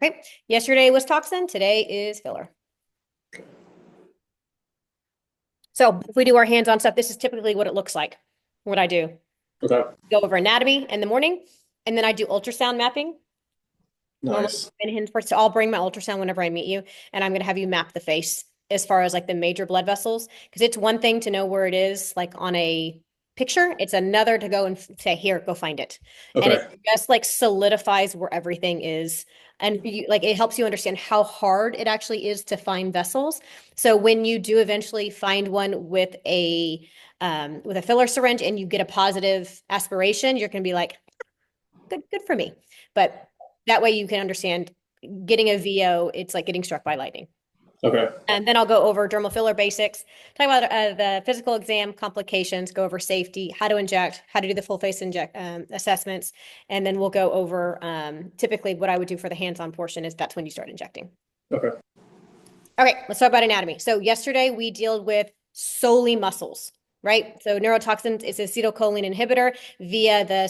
Okay, yesterday was toxin, today is filler. So if we do our hands-on stuff, this is typically what it looks like, what I do. Okay. Go over anatomy in the morning, and then I do ultrasound mapping. Normally, Nice. so I'll bring my ultrasound whenever I meet you, and I'm going to have you map the face as far as like the major blood vessels, because it's one thing to know where it is, like on a picture. It's another to go and say, here, go find it. And it Okay. just like solidifies where everything is. And like it helps you understand how hard it actually is to find vessels. So when you do eventually find one with a filler syringe and you get a positive aspiration, you're going to be like, good for me. But that way you can understand getting a VO, it's like getting struck by lightning. Okay. And then I'll go over dermal filler basics, talk about the physical exam complications, go over safety, how to inject, how to do the full face inject assessments, and then we'll go over typically what I would do for the hands-on portion is that's when you start injecting. Okay. Okay, let's talk about anatomy. So yesterday we dealt with solely muscles, right? So neurotoxins is acetylcholine inhibitor via the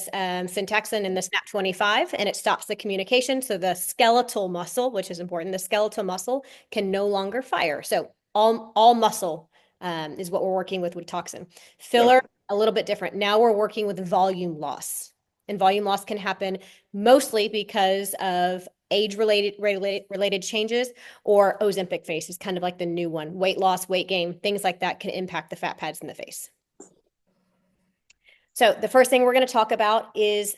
syntaxin and the SNAP25, and it stops the communication. So the skeletal muscle, which is important, the skeletal muscle can no longer fire. So all muscle is what we're working with toxin. Filler, Yeah. a little bit different. Now we're working with volume loss. And volume loss can happen mostly because of age-related changes, or Ozempic face is kind of like the new one. Weight loss, weight gain, things like that can impact the fat pads in the face. So the first thing we're going to talk about is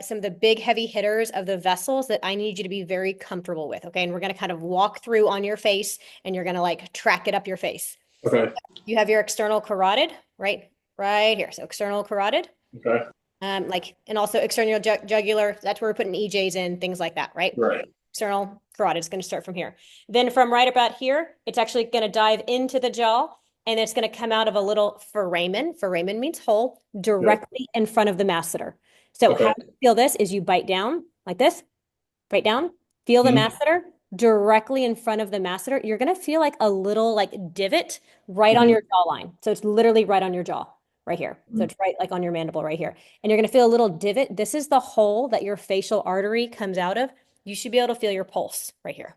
some of the big heavy hitters of the vessels that I need you to be very comfortable with. Okay. And we're going to kind of walk through on your face and you're going to like track it up your face. Okay. You have your external carotid, right here. So external carotid. Okay. And also external jugular. That's where we're putting EJs in, things like that, right? Right. External carotid is going to start from here. Then from right about here, it's actually going to dive into the jaw, and it's going to come out of a little foramen. Foramen means hole, Yep. directly in front of the masseter. So Okay. how you feel this is you bite down like this, bite down, feel the Mm-hmm. masseter directly in front of the masseter. You're going to feel like a little like divot right on Mm-hmm. your jawline. So it's literally right on your jaw, right here. So it's right like on your mandible right here. And you're going to feel a little divot. This is the hole that your facial artery comes out of. You should be able to feel your pulse right here.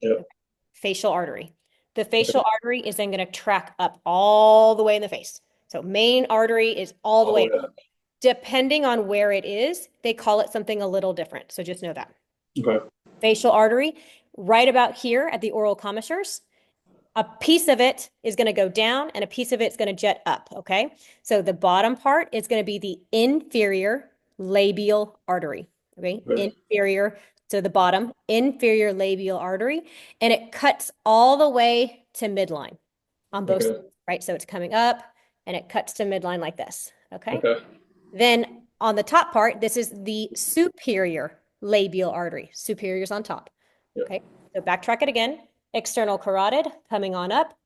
Yep. Facial artery. The Okay. facial artery is then going to track up all the way in the face. So main artery is all the All the way way up. Depending on where it is, they call it something a little different. So just know that. Okay. Facial artery, right about here at the oral commissures. A piece of it is going to go down and a piece of it's going to jet up. Okay. So the bottom part is going to be the inferior labial artery. Okay. Okay. Inferior. So the bottom, inferior labial artery, and it cuts all the way to midline on both sides, Okay. right? So it's coming up and it cuts to midline like this. Okay. Okay. Then on the top part, this is the superior labial artery. Superior's on top. Yep. Okay. So backtrack it again. External carotid coming on up.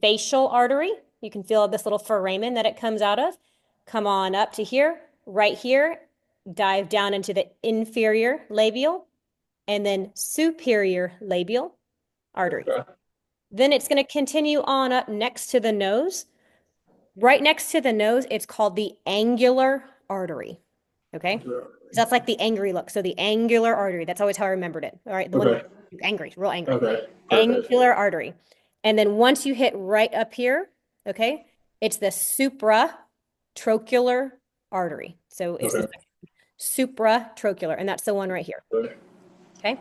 Facial artery. You can feel this little foramen that it comes out of. Come on up to here, right here. Dive down into the inferior labial and then superior labial artery. Okay. Then it's going to continue on up next to the nose. Right next to the nose, it's called the angular artery. Okay. So that's like the angry look. So the angular artery, that's always how I remembered it. All right. The one Okay. angry, real angry. Okay. Perfect. Angular artery. And then once you hit right up here, okay, it's the supratrochlear artery. So it's the Okay. supratrochlear, and that's the one right here. Okay. Okay.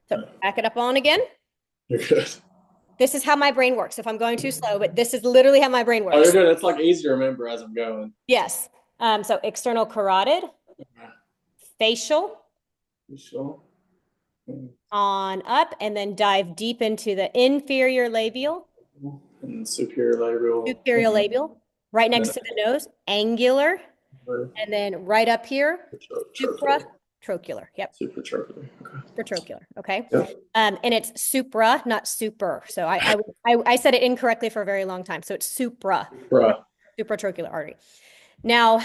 So back it up on again. You're good. This is how my brain works. If I'm going too slow, but this is literally how my brain Oh, you're works. good. It's like easy to remember as I'm going. Yes. So external carotid, Okay. facial, You sure? on up, and then dive deep into the inferior labial, And superior labial. superior And labial, right then next to the nose, angular, and then right up here, trochlear. supratrochlear. Yep, Super trochlear. Okay. supratrochlear. Okay. Yep. And it's supra, not super. So I said it incorrectly for a very long time. So it's Bruh. supratrochlear artery. Now,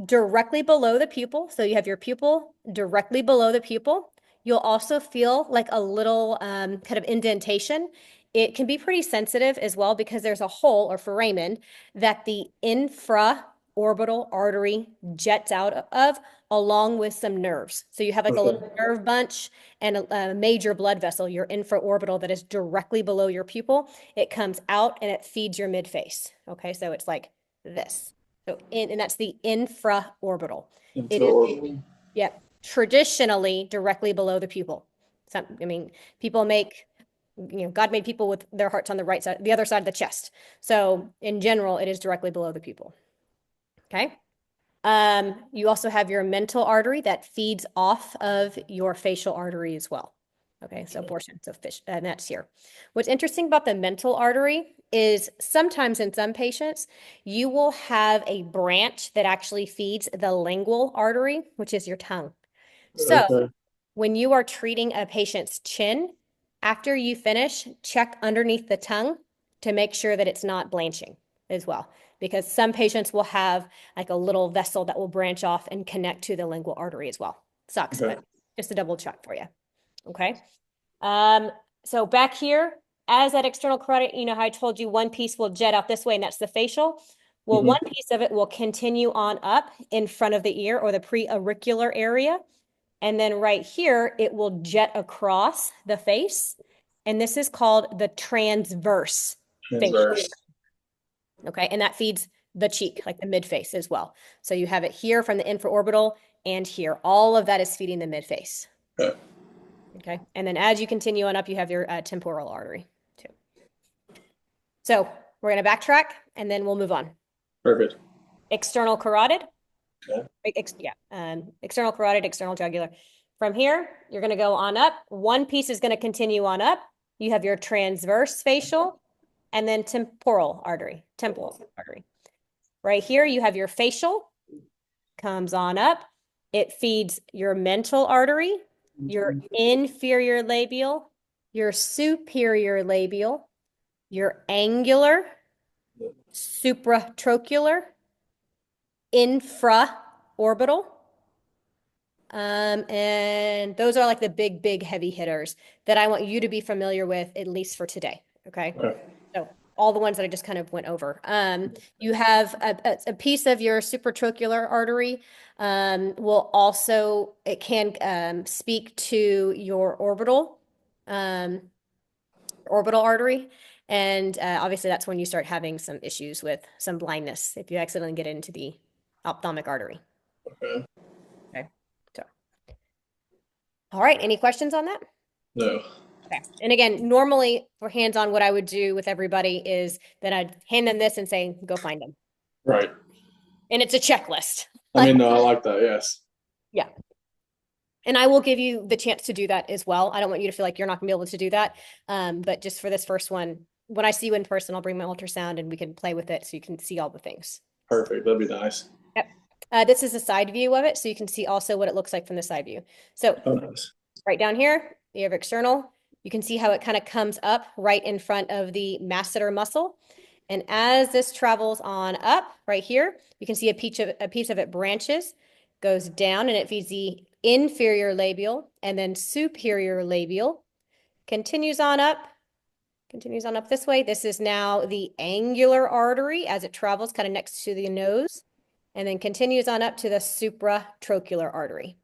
directly below the pupil, so you have your pupil directly below the pupil. You'll also feel like a little kind of indentation. It can be pretty sensitive as well because there's a hole or foramen that the orbital artery jets out of, along with some nerves. So you have like a Okay. little nerve bunch and a major blood vessel, your infraorbital, that is directly below your pupil. It comes out and it feeds your midface. Okay, so it's like this. And that's the infraorbital. It is, Infraorbital. yeah, traditionally directly below the pupil. I mean, people make, God made people with their hearts on the right side, the other side of the chest. So in general, it is directly below the pupil. Okay. You also have your mental artery that feeds off of your facial artery as well. Okay, so portion, so fish, and that's here. What's interesting about the mental artery is sometimes in some patients, you will have a branch that actually feeds the lingual artery, which is your tongue. So Okay. when you are treating a patient's chin, after you finish, check underneath the tongue to make sure that it's not blanching as well. Because some patients will have like a little vessel that will branch off and connect to the lingual artery as well. Sucks, Okay. but just a double check for you. Okay. Um, so back here, as that external carotid, you know how I told you one piece will jet out this way, and that's the facial. Well, Hmm. one piece of it will continue on up in front of the ear or the preauricular area. And then right here, it will jet across the face. And this is called the transverse facial. Transverse. Okay. And that feeds the cheek, like the midface as well. So you have it here from the infraorbital and here. All of that is feeding the midface. Okay. Okay. And then as you continue on up, you have your temporal artery too. So we're going to backtrack and then we'll move on. Perfect. External carotid. Okay. External carotid, external jugular. From here, you're going to go on up. One piece is going to continue on up. You have your transverse facial and then temporal artery. Right here, you have your facial, comes on up. It feeds your mental artery, your inferior labial, your superior labial, your angular, supratrochlear, infraorbital. And those are like the big heavy hitters that I want you to be familiar with, at least for today. Okay. Okay. So all the ones that I just kind of went over. You have a piece of your supratrochlear artery. It can speak to your um, orbital artery. And obviously that's when you start having some issues with some blindness if you accidentally get into the ophthalmic artery. Okay. Okay. So, all right. Any questions on that? No. Okay. And again, normally for hands-on, what I would do with everybody is that I'd hand them this and say, go find them. Right. And it's a checklist. I mean, no, I like that. Yes. Yeah. And I will give you the chance to do that as well. I don't want you to feel like you're not gonna be able to do that. But just for this first one, when I see you in person, I'll bring my ultrasound and we can play with it so you can see all the things. Perfect. That'd be nice. Yep. This is a side view of it, so you can see also what it looks like from the side view. So Oh, nice. right down here, you have external. You can see how it kind of comes up right in front of the masseter muscle. And as this travels on up right here, you can see a piece of it branches, goes down, and it feeds the inferior labial and then superior labial. Continues on up this way. This is now the angular artery as it travels kind of next to the nose, and then continues on up to the supratrochlear artery.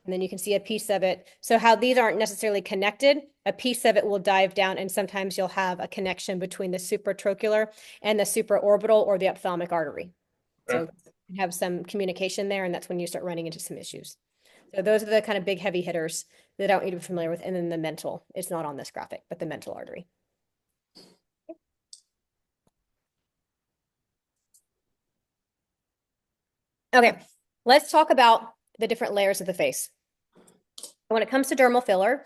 And then you can see a piece of it. So how these aren't necessarily connected, a piece of it will dive down, and sometimes you'll have a connection between the supratrochlear and the supraorbital or the ophthalmic artery. Okay. So you have some communication there, and that's when you start running into some issues. So those are the kind of big heavy hitters that I want you to be familiar with. And then the mental, it's not on this graphic, but the mental artery. Okay, let's talk about the different layers of the face. When it comes to dermal filler,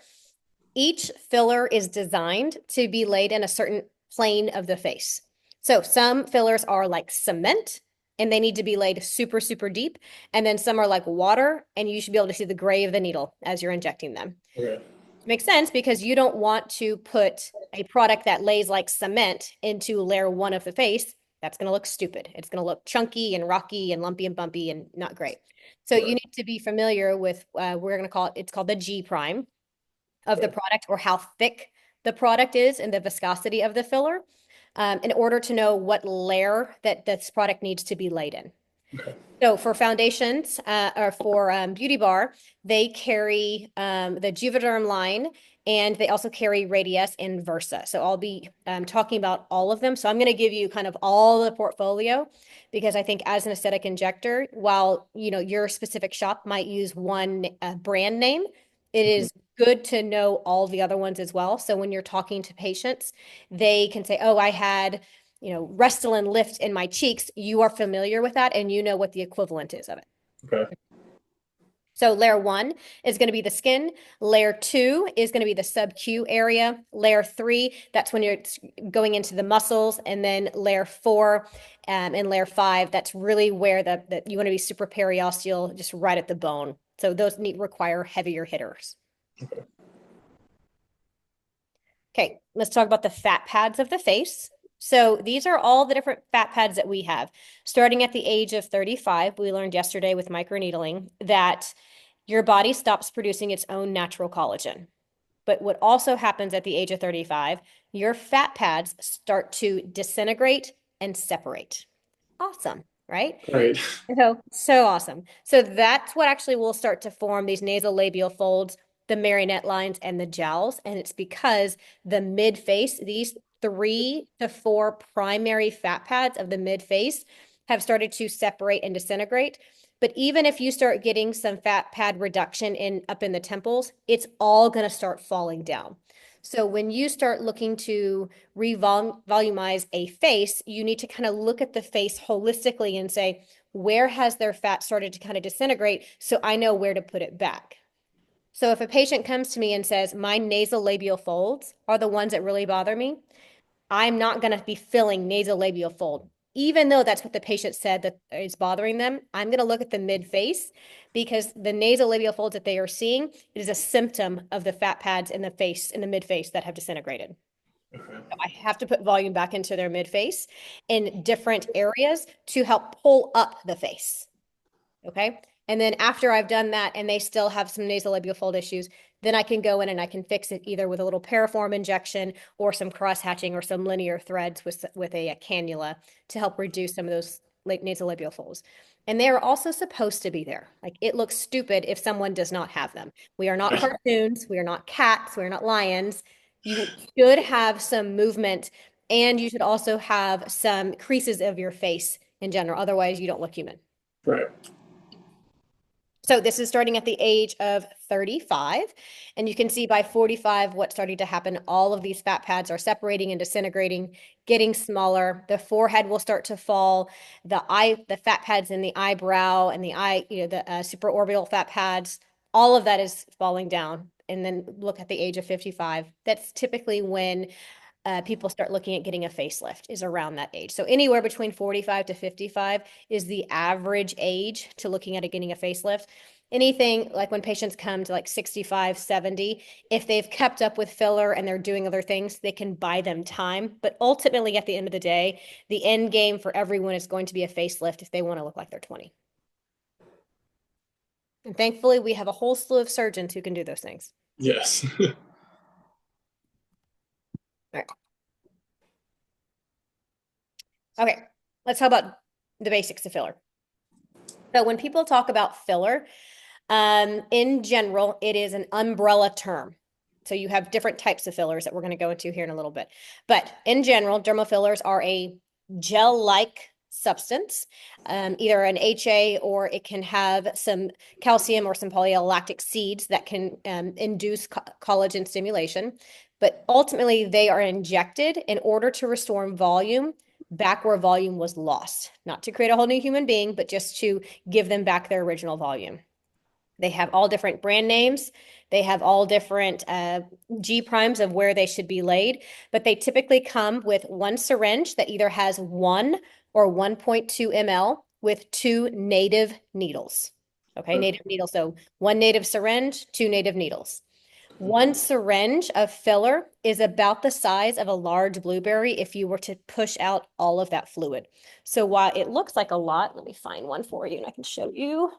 each filler is designed to be laid in a certain plane of the face. So some fillers are like cement and they need to be laid super deep. And then some are like water and you should be able to see the gray of the needle as you're injecting them. Okay. Makes sense because you don't want to put a product that lays like cement into layer one of the face. That's going to look stupid. It's going to look chunky and rocky and lumpy and bumpy and not great. So you need to be familiar with, we're going to call it, it's called the G prime of the product, or how thick the product is and the viscosity of the filler, in order to know what layer that this product needs to be laid in. Okay. So for foundations or for Beauty Bar, they carry the Juvederm line and they also carry Radius and Versa. So I'll be talking about all of them. So I'm going to give you kind of all the portfolio because I think as an aesthetic injector, while your specific shop might use one brand name, it Mhm. is good to know all the other ones as well. So when you're talking to patients, they can say, "Oh, I had." Restylane lift in my cheeks, you are familiar with that and you know what the equivalent is of it. Okay. So layer one is going to be the skin. Layer two is going to be the sub-Q area. Layer three, that's when you're going into the muscles. And then layer four and layer five, that's really where you want to be super periosteal, just right at the bone. So those require heavier hitters. Okay. Okay, let's talk about the fat pads of the face. So these are all the different fat pads that we have. Starting at the age of 35, we learned yesterday with microneedling that your body stops producing its own natural collagen. But what also happens at the age of 35, your fat pads start to disintegrate and separate. Awesome, right? Great. So awesome. So that's what actually will start to form these nasolabial folds, the marionette lines, and the jowls. And it's because the mid face, these 3 to 4 primary fat pads of the mid face have started to separate and disintegrate. But even if you start getting some fat pad reduction up in the temples, it's all going to start falling down. So when you start looking to revolumize a face, you need to kind of look at the face holistically and say, where has their fat started to kind of disintegrate so I know where to put it back? So if a patient comes to me and says, my nasolabial folds are the ones that really bother me, I'm not going to be filling nasolabial fold. Even though that's what the patient said that is bothering them, I'm going to look at the mid face because the nasolabial folds that they are seeing is a symptom of the fat pads in the face, in the mid face that have disintegrated. Okay. I have to put volume back into their mid face in different areas to help pull up the face. Okay. And then after I've done that and they still have some nasolabial fold issues, then I can go in and I can fix it either with a little paraform injection or some cross hatching or some linear threads with a cannula to help reduce some of those nasolabial folds. And they are also supposed to be there. Like it looks stupid if someone does not have them. We are not cartoons. We are not cats. We are not lions. You should have some movement and you should also have some creases of your face in general. Otherwise, you don't look human. Right. So this is starting at the age of 35. And you can see by 45 what's starting to happen. All of these fat pads are separating and disintegrating, getting smaller. The forehead will start to fall. The fat pads in the eyebrow and the eye, the supraorbital fat pads, all of that is falling down. And then look at the age of 55. That's typically when people start looking at getting a facelift is around that age. So anywhere between 45 to 55 is the average age to looking at getting a facelift. Anything like when patients come to like 65, 70, if they've kept up with filler and they're doing other things, they can buy them time. But ultimately, at the end of the day, the end game for everyone is going to be a facelift if they want to look like they're 20. And thankfully, we have a whole slew of surgeons who can do those things. Yes. All right. Okay. Let's talk about the basics of filler. So when people talk about filler, in general, it is an umbrella term. So you have different types of fillers that we're going to go into here in a little bit. But in general, dermal fillers are a gel-like substance, either an HA or it can have some calcium or some polylactic seeds that can induce collagen stimulation. But ultimately, they are injected in order to restore volume back where volume was lost, not to create a whole new human being, but just to give them back their original volume. They have all different brand names. They have all different G primes of where they should be laid, but they typically come with one syringe that either has 1 or 1.2 ml with 2 native needles. Okay, Okay. native needles. So one native syringe, 2 native needles. One syringe of filler is about the size of a large blueberry if you were to push out all of that fluid. So while it looks like a lot, let me find one for you and I can show you.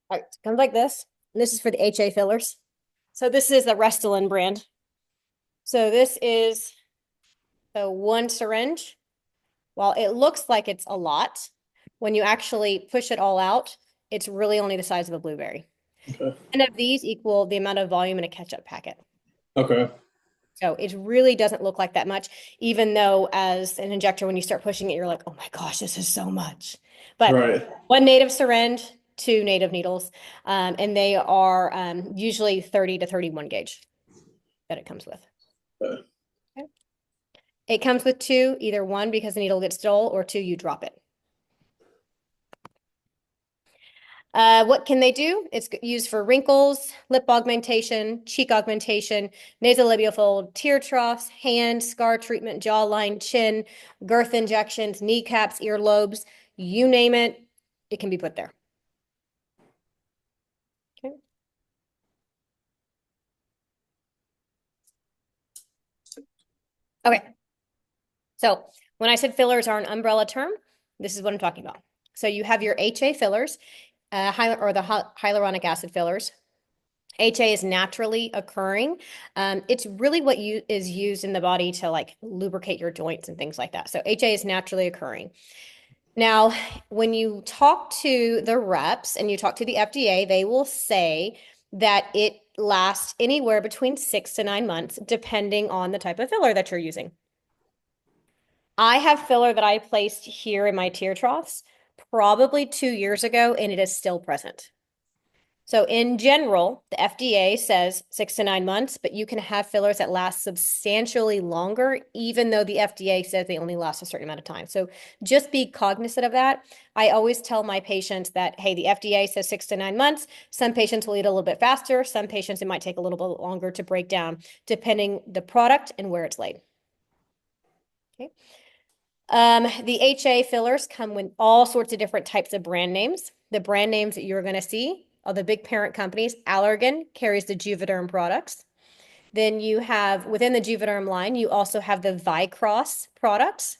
All right, it comes like this. And this is for the HA fillers. So this is the Restylane brand. So this is the one syringe. While it looks like it's a lot, when you actually push it all out, it's really only the size of a blueberry. Okay. And of these equal the amount of volume in a ketchup packet. Okay. So it really doesn't look like that much, even though as an injector, when you start pushing it, you're like, oh my gosh, this is so much. But Right. one native syringe, two native needles, and they are usually 30 to 31 gauge that it comes with. Okay. Okay. It comes with two, either one because the needle gets dull, or two, you drop it. What can they do? It's used for wrinkles, lip augmentation, cheek augmentation, nasolabial fold, tear troughs, hand, scar treatment, jawline, chin, girth injections, kneecaps, earlobes, you name it, it can be put there. Okay. Okay. So when I said fillers are an umbrella term, this is what I'm talking about. So you have your HA fillers, or the hyaluronic acid fillers. HA is naturally occurring. It's really what is used in the body to like lubricate your joints and things like that. So HA is naturally occurring. Now, when you talk to the reps and you talk to the FDA, they will say that it lasts anywhere between 6 to 9 months, depending on the type of filler that you're using. I have filler that I placed here in my tear troughs probably 2 years ago, and it is still present. So in general, the FDA says 6 to 9 months, but you can have fillers that last substantially longer, even though the FDA says they only last a certain amount of time. So just be cognizant of that. I always tell my patients that, hey, the FDA says 6 to 9 months. Some patients will eat a little bit faster. Some patients, it might take a little bit longer to break down, depending the product and where it's laid. Okay. The HA fillers come with all sorts of different types of brand names. The brand names that you're going to see are the big parent companies. Allergan carries the Juvederm products. Then you have, within the Juvederm line, you also have the Vicross products.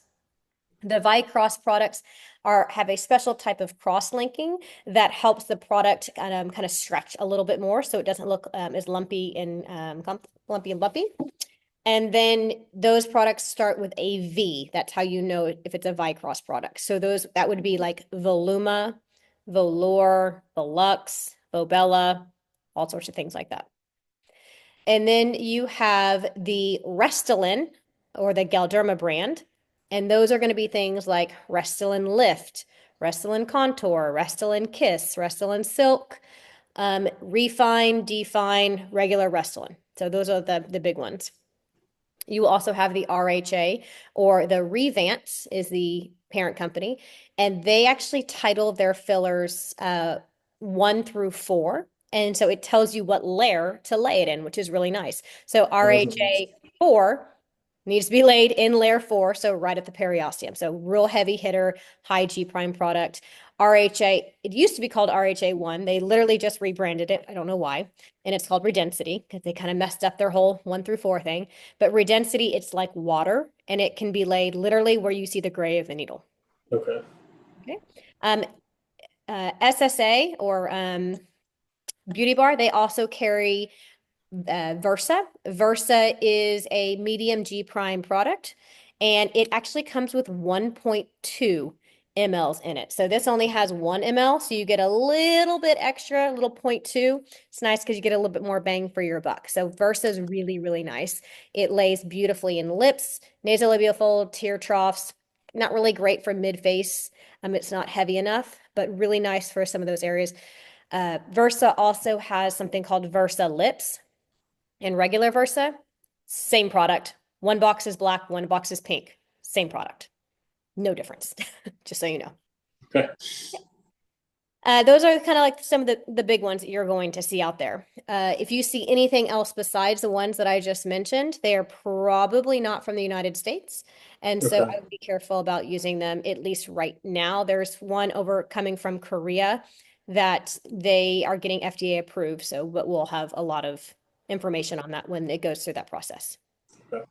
The Vicross products have a special type of cross-linking that helps the product kind of stretch a little bit more so it doesn't look as lumpy and lumpy. And then those products start with a V. That's how you know if it's a Vicross product. So that would be like Voluma, Volure, Volux, Volbella, all sorts of things like that. And then you have the Restylane or the Galderma brand. And those are going to be things like Restylane Lift, Restylane Contour, Restylane Kiss, Restylane Silk, Refine, Define, regular Restylane. So those are the big ones. You also have the RHA, or the Revance is the parent company, and they actually title their fillers 1 through 4. And so it tells you what layer to lay it in, which is really nice. So RHA 4 needs to be laid in layer 4, so right at the periosteum. So real heavy hitter, high G prime product. RHA, it used to be called RHA 1. They literally just rebranded it. I don't know why. And it's called Redensity because they kind of messed up their whole 1 through 4 thing. But Redensity, it's like water, and it can be laid literally where you see the gray of the needle. Okay. Okay. SSA, or Beauty Bar, they also carry Versa. Versa is a medium G prime product, and it actually comes with 1.2 mLs in it. So this only has 1 ml, so you get a little bit extra, a little 0.2. It's nice because you get a little bit more bang for your buck. So Versa is really, really nice. It lays beautifully in lips, nasolabial fold, tear troughs. Not really great for mid-face. It's not heavy enough, but really nice for some of those areas. Versa also has something called Versa Lips. And regular Versa, same product. One box is black, one box is pink. Same product. No difference, just so you know. Okay. Those are kind of like some of the big ones that you're going to see out there. If you see anything else besides the ones that I just mentioned, they are probably not from the United States. And so Okay. I would be careful about using them, at least right now. There's one coming from Korea that they are getting FDA approved. So, but we'll have a lot of information on that when it goes through that process. Okay.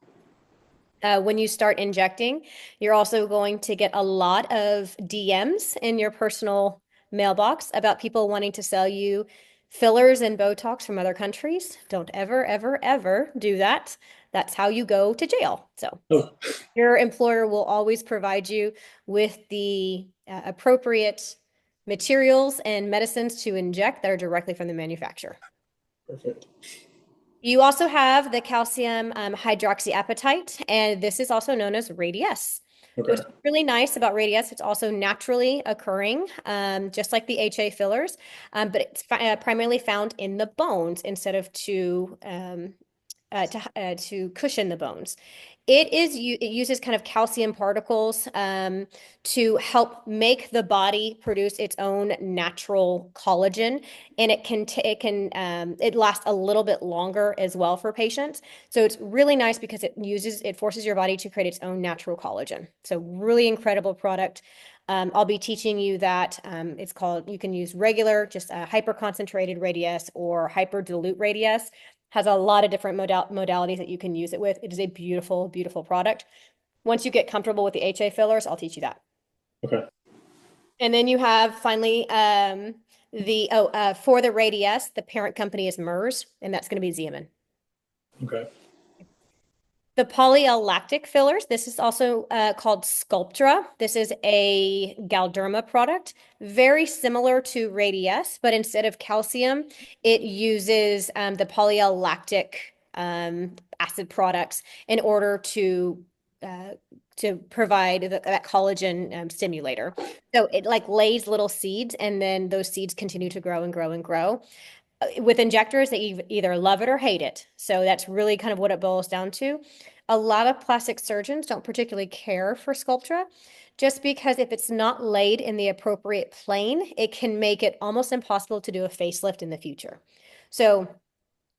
When you start injecting, you're also going to get a lot of DMs in your personal mailbox about people wanting to sell you fillers and Botox from other countries. Don't ever, ever, ever do that. That's how you go to jail. So Oh, your employer will always provide you with the appropriate materials and medicines to inject that are directly from the manufacturer. perfect. You also have the calcium hydroxyapatite, and this is also known as Radiesse. Okay. What's really nice about Radiesse, it's also naturally occurring, just like the HA fillers, but it's primarily found in the bones instead of to cushion the bones. It uses kind of calcium particles to help make the body produce its own natural collagen, and it lasts a little bit longer as well for patients. So it's really nice because it forces your body to create its own natural collagen. So really incredible product. I'll be teaching you that it's called, you can use regular, just hyper concentrated Radiesse or hyper dilute Radiesse. Has a lot of different modalities that you can use it with. It is a beautiful, beautiful product. Once you get comfortable with the HA fillers, I'll teach you that. Okay. And then you have finally for the Radiesse, the parent company is Mers, and that's going to be Xeomin. Okay. The polyl-lactic fillers, this is also called Sculptra. This is a Galderma product, very similar to Radiesse, but instead of calcium, it uses the polyl-lactic acid products in order to provide that collagen stimulator. So it like lays little seeds, and then those seeds continue to grow and grow and grow. With injectors, they either love it or hate it. So that's really kind of what it boils down to. A lot of plastic surgeons don't particularly care for Sculptra just because if it's not laid in the appropriate plane, it can make it almost impossible to do a facelift in the future. So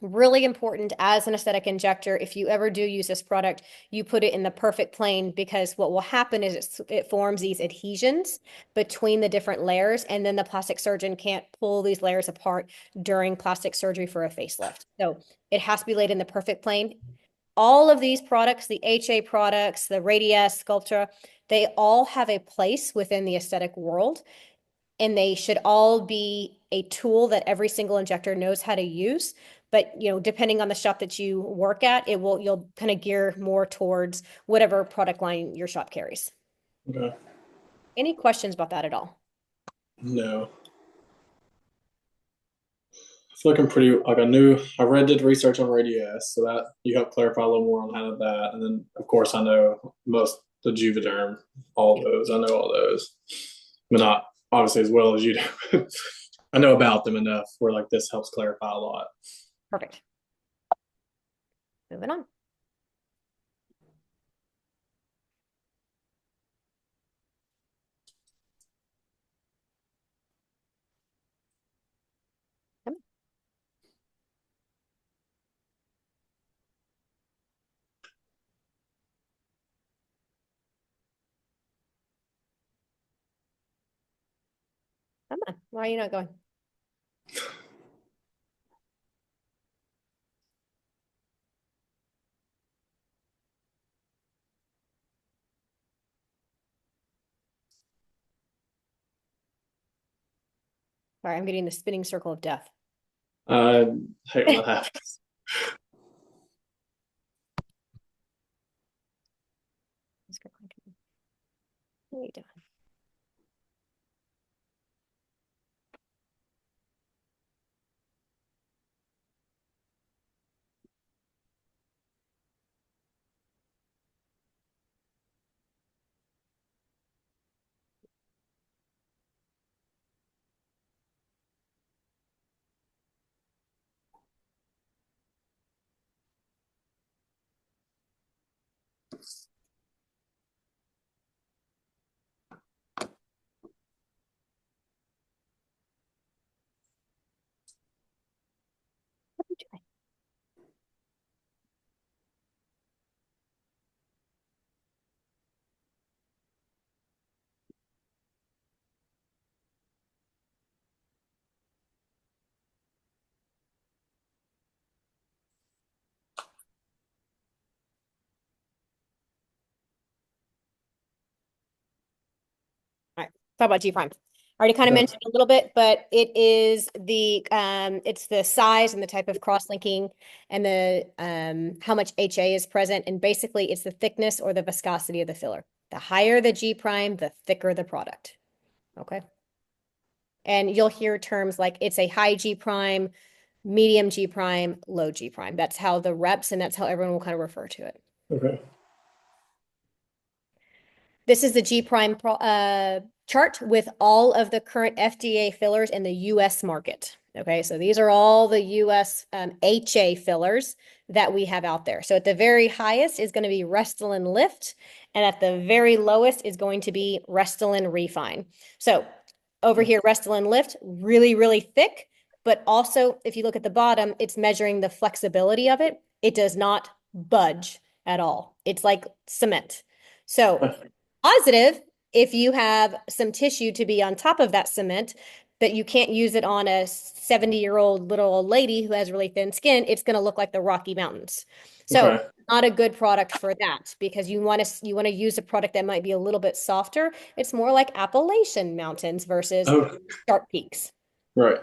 really important as an aesthetic injector, if you ever do use this product, you put it in the perfect plane because what will happen is it forms these adhesions between the different layers, and then the plastic surgeon can't pull these layers apart during plastic surgery for a facelift. So it has to be laid in the perfect plane. All of these products, the HA products, the Radiesse, Sculptra, they all have a place within the aesthetic world, and they should all be a tool that every single injector knows how to use. But depending on the shop that you work at, you'll kind of gear more towards whatever product line your shop carries. Okay. Any questions about that at all? No. I feel like I'm pretty like did research on Radius, so that you helped clarify a little more on how that. And then of course I know most the Juvederm, all those. I know all those. But not obviously as well as you do. I know about them enough where like this helps clarify a lot. Perfect. Moving on. Come on. Come on. Why are you not going? Sorry, I'm getting the spinning circle of death. I hate when that happens. What are you doing? What are you doing? All right. Talk about G prime. Already kind of Okay. mentioned a little bit, but it's the size and the type of cross-linking and the how much HA is present, and basically it's the thickness or the viscosity of the filler. The higher the G prime, the thicker the product. Okay. And you'll hear terms like it's a high G prime, medium G prime, low G prime. That's how the reps and that's how everyone will kind of refer to it. Okay. This is the G prime chart with all of the current FDA fillers in the US market. Okay, so these are all the US HA fillers that we have out there. So at the very highest is going to be Restylane Lift, and at the very lowest is going to be Restylane Refine. So over here, Restylane Lift, really, really thick, but also if you look at the bottom, it's measuring the flexibility of it. It does not budge at all. It's like cement. So positive if you have some tissue to be on top of that cement, but you can't use it on a 70-year-old little old lady who has really thin skin. It's going to look like the Rocky Mountains. So Okay. not a good product for that because you want to use a product that might be a little bit softer. It's more like Appalachian Mountains versus Oh, sharp peaks. right.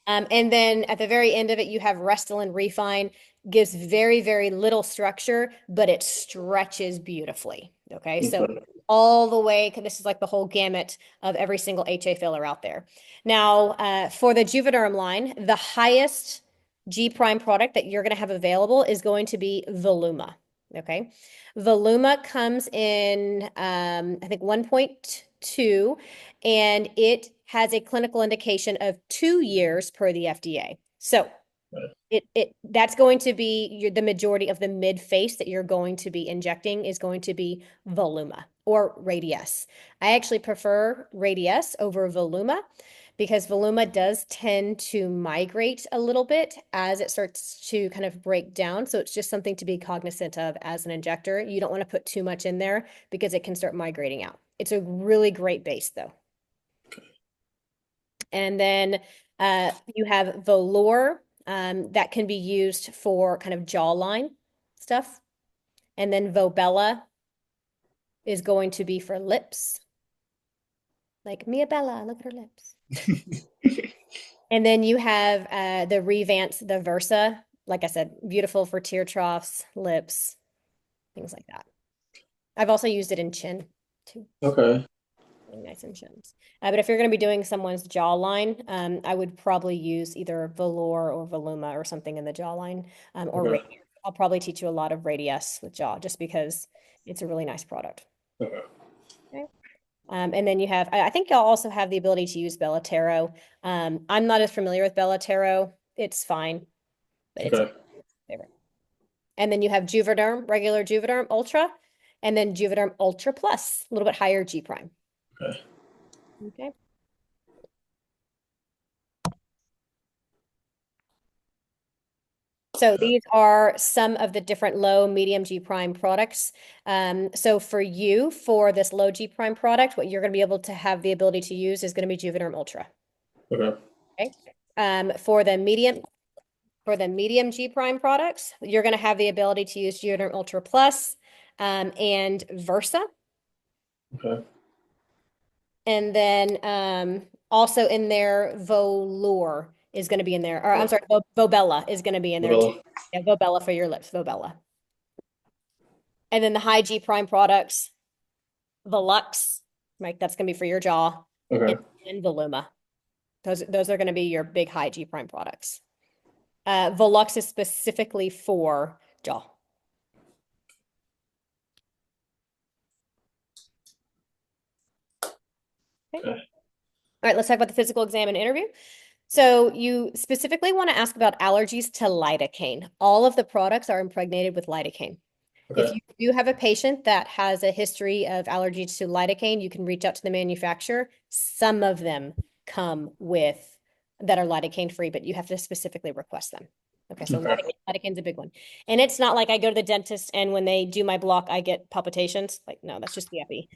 And then at the very end of it, you have Restylane Refine, gives very, very little structure, but it stretches beautifully. Okay, so Okay. all the way, this is like the whole gamut of every single HA filler out there. Now, for the Juvederm line, the highest G prime product that you're going to have available is going to be Voluma. Okay, Voluma comes in, I think 1.2, and it has a clinical indication of 2 years per the FDA. So that's going to be the majority of the mid face that you're going to be injecting is going to be Voluma or Radiesse. I actually prefer Radiesse over Voluma because Voluma does tend to migrate a little bit as it starts to kind of break down. So it's just something to be cognizant of as an injector. You don't want to put too much in there because it can start migrating out. It's a really great base though. And then you have velour that can be used for kind of jawline stuff. And then Vobella is going to be for lips. Like Mia Bella, look at her lips. And then you have the Revance, the Versa. Like I said, beautiful for tear troughs, lips, things like that. I've also used it in chin too. Okay. Really nice in chins. But if you're going to be doing someone's jawline, I would probably use either velour or voluma or something in the jawline or Okay. radius. I'll probably teach you a lot of radius with jaw just because it's a really nice product. Okay. Okay. And then you have, I think you'll also have the ability to use Bellatero. I'm not as familiar with Bellatero. It's fine, but it's Okay. my favorite. And then you have Juvederm, regular Juvederm Ultra, and then Juvederm Ultra Plus, a little bit higher G prime. Okay. Okay. So these are some of the different low, medium G prime products. So for you, for this low G prime product, what you're going to be able to have the ability to use is going to be Juvederm Ultra. Okay. Okay. For the medium G prime products, you're going to have the ability to use Juvederm Ultra Plus and Versa. Okay. And then also in there, Volure is going to be in there. Or I'm sorry, Vobella is going to be in there too. Well, Yeah, Vobella for your lips, Vobella. And then the high G prime products, Velux, right? That's going to be for your jaw, and, okay. and Voluma. Those are going to be your big high G prime products. Velux is specifically for jaw. Okay. Okay. All right, let's talk about the physical exam and interview. So you specifically want to ask about allergies to lidocaine. All of the products are impregnated with lidocaine. If Okay. you do have a patient that has a history of allergies to lidocaine, you can reach out to the manufacturer. Some of them come with that are lidocaine free, but you have to specifically request them. Okay, so Okay. lidocaine's a big one. And it's not like I go to the dentist and when they do my block, I get palpitations. Like, no, that's just the epi.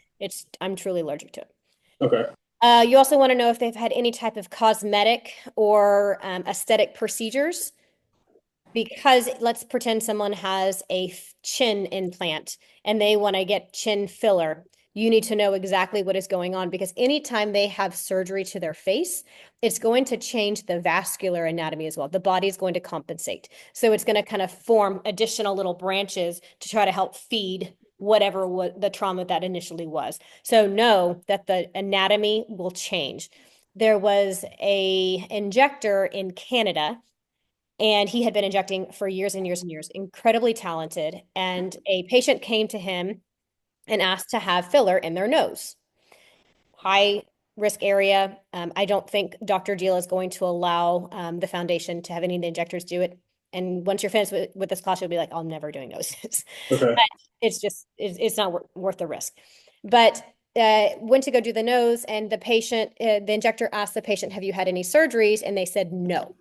I'm truly allergic to it. Okay. You also want to know if they've had any type of cosmetic or aesthetic procedures because let's pretend someone has a chin implant and they want to get chin filler. you need to know exactly what is going on because anytime they have surgery to their face, it's going to change the vascular anatomy as well. The body is going to compensate. So it's going to kind of form additional little branches to try to help feed whatever the trauma that initially was. So know that the anatomy will change. There was a injector in Canada and he had been injecting for years and years and years, incredibly talented. And a patient came to him and asked to have filler in their nose. High risk area. I don't think Dr. Deal is going to allow the foundation to have any of the injectors do it. And once you're finished with this class, you'll be like, I'm never doing noses. Okay. But it's not worth the risk. But went to go do the nose, and the injector asked the patient, have you had any surgeries? And they said no,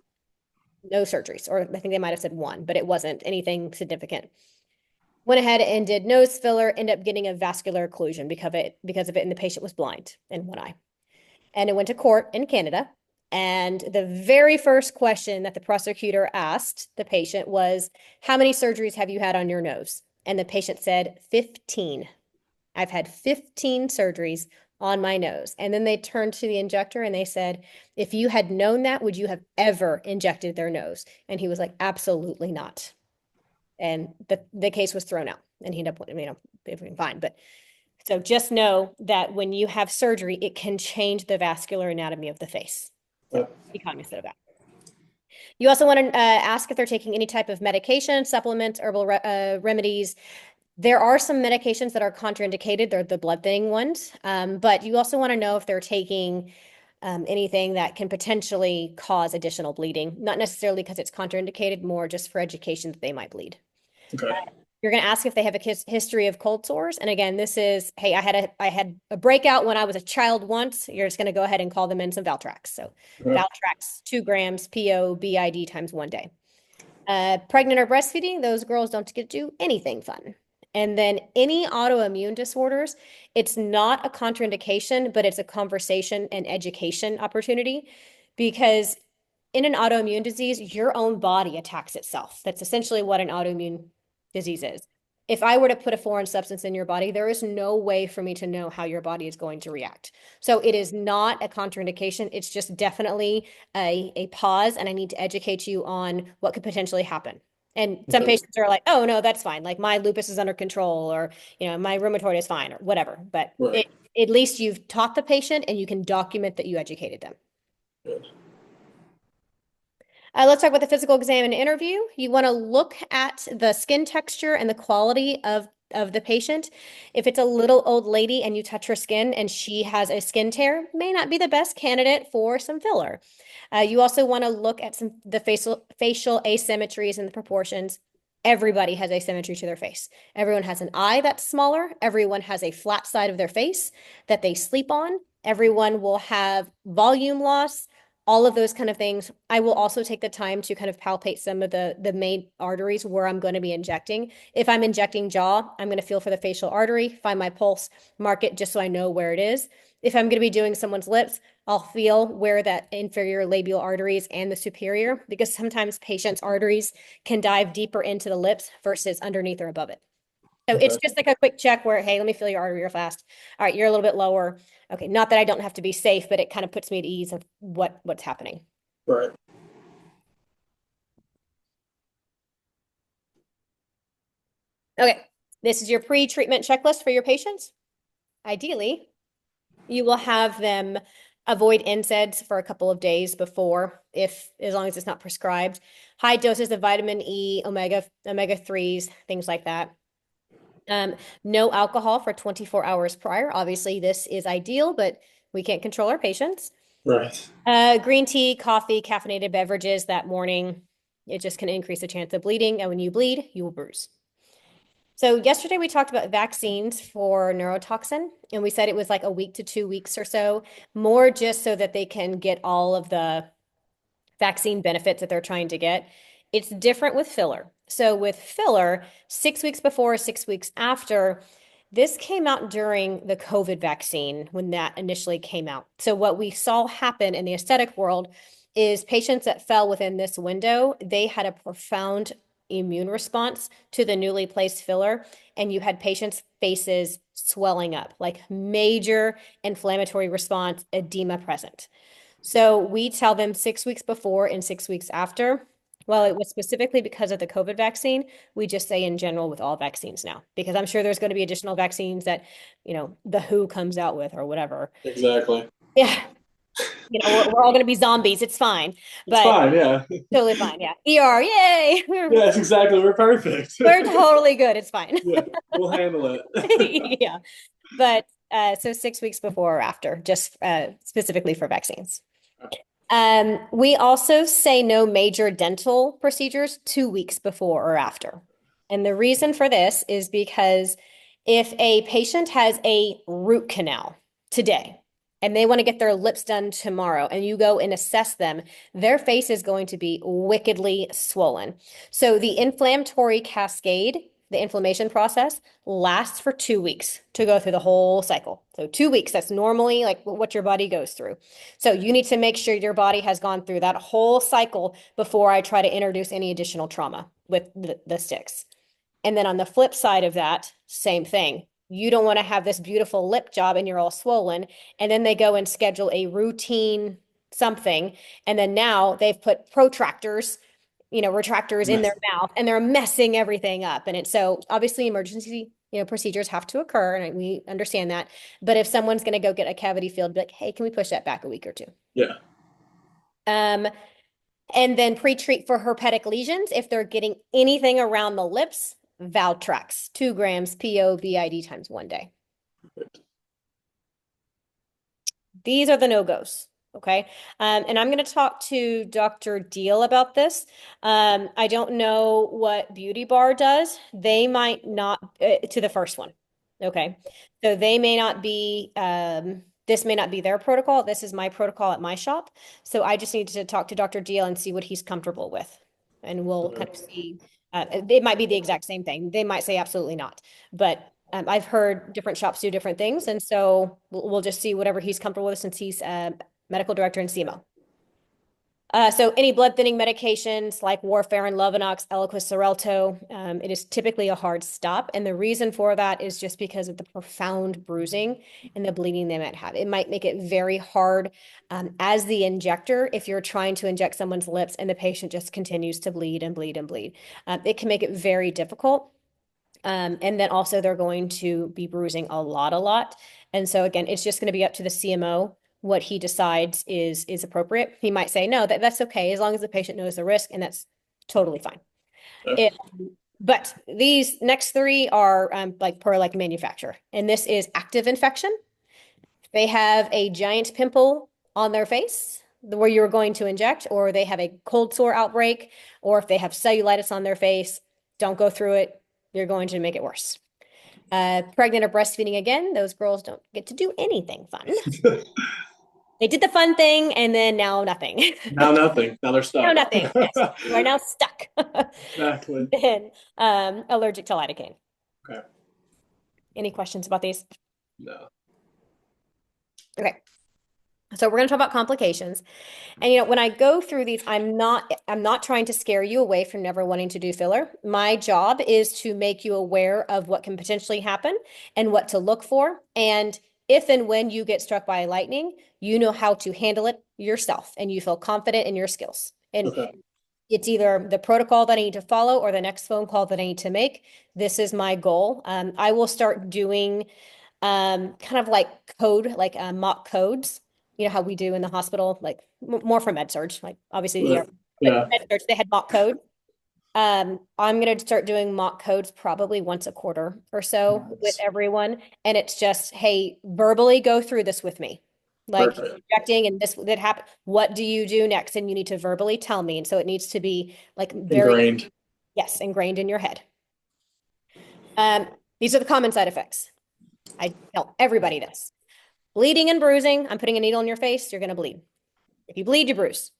no surgeries. Or I think they might have said one, but it wasn't anything significant. Went ahead and did nose filler, ended up getting a vascular occlusion because of it, and the patient was blind in one eye. And it went to court in Canada. And the very first question that the prosecutor asked the patient was, how many surgeries have you had on your nose? And the patient said, 15. I've had 15 surgeries on my nose. And then they turned to the injector and they said, if you had known that, would you have ever injected their nose? And he was like, absolutely not. And the case was thrown out and he ended up, being fine. But so just know that when you have surgery, it can change the vascular anatomy of the face. So be cognizant of that. You also want to ask if they're taking any type of medication, supplements, herbal remedies. There are some medications that are contraindicated. They're the blood thinning ones. But you also want to know if they're taking anything that can potentially cause additional bleeding, not necessarily because it's contraindicated, more just for education that they might bleed. Okay. You're going to ask if they have a history of cold sores. And again, this is, hey, I had a breakout when I was a child once. You're just going to go ahead and call them in some Valtrax. So Okay. Valtrax, 2 grams, PO, BID times 1 day. Pregnant or breastfeeding, those girls don't get to do anything fun. And then any autoimmune disorders, it's not a contraindication, but it's a conversation and education opportunity because in an autoimmune disease, your own body attacks itself. That's essentially what an autoimmune disease is. If I were to put a foreign substance in your body, there is no way for me to know how your body is going to react. So it is not a contraindication. It's just definitely a pause, and I need to educate you on what could potentially happen. And some Okay. patients are like, oh, no, that's fine. Like my lupus is under control, or, my rheumatoid is fine, or whatever. But Right. at least you've taught the patient and you can document that you educated them. Good. Let's talk about the physical exam and interview. You want to look at the skin texture and the quality of the patient. If it's a little old lady and you touch her skin and she has a skin tear, may not be the best candidate for some filler. You also want to look at the facial asymmetries and the proportions. Everybody has asymmetry to their face. Everyone has an eye that's smaller. Everyone has a flat side of their face that they sleep on. Everyone will have volume loss, all of those kind of things. I will also take the time to kind of palpate some of the main arteries where I'm going to be injecting. If I'm injecting jaw, I'm going to feel for the facial artery, find my pulse, mark it just so I know where it is. If I'm going to be doing someone's lips, I'll feel where that inferior labial arteries and the superior, because sometimes patients' arteries can dive deeper into the lips versus underneath or above it. So it's Okay. just like a quick check where, hey, let me feel your artery real fast. All right, you're a little bit lower. Okay, not that I don't have to be safe, but it kind of puts me at ease of what's happening. Right. Okay, this is your pre-treatment checklist for your patients. Ideally, you will have them avoid NSAIDs for a couple of days before, as long as it's not prescribed. High doses of vitamin E, omega 3s, things like that. No alcohol for 24 hours prior. Obviously, this is ideal, but we can't control our patients. Right. Green tea, coffee, caffeinated beverages that morning, it just can increase the chance of bleeding. And when you bleed, you will bruise. So yesterday we talked about vaccines for neurotoxin, and we said it was like a week to 2 weeks or so, more just so that they can get all of the vaccine benefits that they're trying to get. It's different with filler. So with filler, 6 weeks before, 6 weeks after, this came out during the COVID vaccine when that initially came out. So what we saw happen in the aesthetic world is patients that fell within this window, they had a profound immune response to the newly placed filler, and you had patients' faces swelling up, like major inflammatory response, edema present. So we tell them 6 weeks before and 6 weeks after. Well, it was specifically because of the COVID vaccine. We just say in general with all vaccines now, because I'm sure there's going to be additional vaccines that, the WHO comes out with or whatever. Exactly. Yeah, we're all going to be zombies. It's fine, It's but fine. Yeah. totally fine. Yeah. ER, yay. Yes, exactly. We're perfect. We're totally good. It's fine. Yeah, we'll handle it. Yeah. But so 6 weeks before or after, just specifically for vaccines. We also say no major dental procedures 2 weeks before or after. And the reason for this is because if a patient has a root canal today and they want to get their lips done tomorrow and you go and assess them, their face is going to be wickedly swollen. So the inflammatory cascade, the inflammation process, lasts for 2 weeks to go through the whole cycle. So 2 weeks, that's normally like what your body goes through. So you need to make sure your body has gone through that whole cycle before I try to introduce any additional trauma with the sticks. And then on the flip side of that, same thing. You don't want to have this beautiful lip job and you're all swollen. And then they go and schedule a routine something. And then now they've put protractors, retractors in their mouth and they're messing everything up. And it's so obviously emergency, procedures have to occur. And we understand that. But if someone's going to go get a cavity filled, be like, hey, can we push that back a week or two? Yeah. Um, and then pre-treat for herpetic lesions if they're getting anything around the lips, Valtrex, 2 grams PO/BID times 1 day. These are the no-goes. Okay. And I'm going to talk to Dr. Deal about this. I don't know what Beauty Bar does. They might not, to the first one. Okay. So they may not be, this may not be their protocol. This is my protocol at my shop. So I just need to talk to Dr. Deal and see what he's comfortable with. And we'll kind of see. It might be the exact same thing. They might say absolutely not. But I've heard different shops do different things. And so we'll just see whatever he's comfortable with since he's medical director in CMO. So any blood thinning medications like warfarin, Lovenox, Eliquis, Xarelto, it is typically a hard stop. And the reason for that is just because of the profound bruising and the bleeding they might have. It might make it very hard as the injector if you're trying to inject someone's lips and the patient just continues to bleed and bleed and bleed. It can make it very difficult. And then also they're going to be bruising a lot. And so again, it's just going to be up to the CMO what he decides is appropriate. He might say, no, that's okay, as long as the patient knows the risk, and that's totally fine. Okay. But these next 3 are like per like manufacturer. And this is active infection. They have a giant pimple on their face where you're going to inject, or they have a cold sore outbreak, or if they have cellulitis on their face, don't go through it. You're going to make it worse. Pregnant or breastfeeding, again, those girls don't get to do anything fun. They did the fun thing and then now nothing. Now nothing. Now they're stuck. Now nothing. Yes, you are now stuck. Exactly. And allergic to lidocaine. Okay. Any questions about these? No. Okay. So we're going to talk about complications. And when I go through these, I'm not trying to scare you away from never wanting to do filler. My job is to make you aware of what can potentially happen and what to look for. And if and when you get struck by lightning, you know how to handle it yourself and you feel confident in your skills. And Okay. it's either the protocol that I need to follow or the next phone call that I need to make. This is my goal. I will start doing kind of like mock codes. You know how we do in the hospital, like more for med surg, like obviously the ER, Yeah. but med surg, they had mock code. I'm going to start doing mock codes probably once a quarter or so with everyone. And it's just, hey, verbally go through this with me. Like Perfect. projecting and this that happened. What do you do next? And you need to verbally tell me. And so it needs to be like very, Ingrained. yes, ingrained in your head. These are the common side effects. I tell everybody this. Bleeding and bruising. I'm putting a needle in your face. You're going to bleed. If you bleed, you bruise.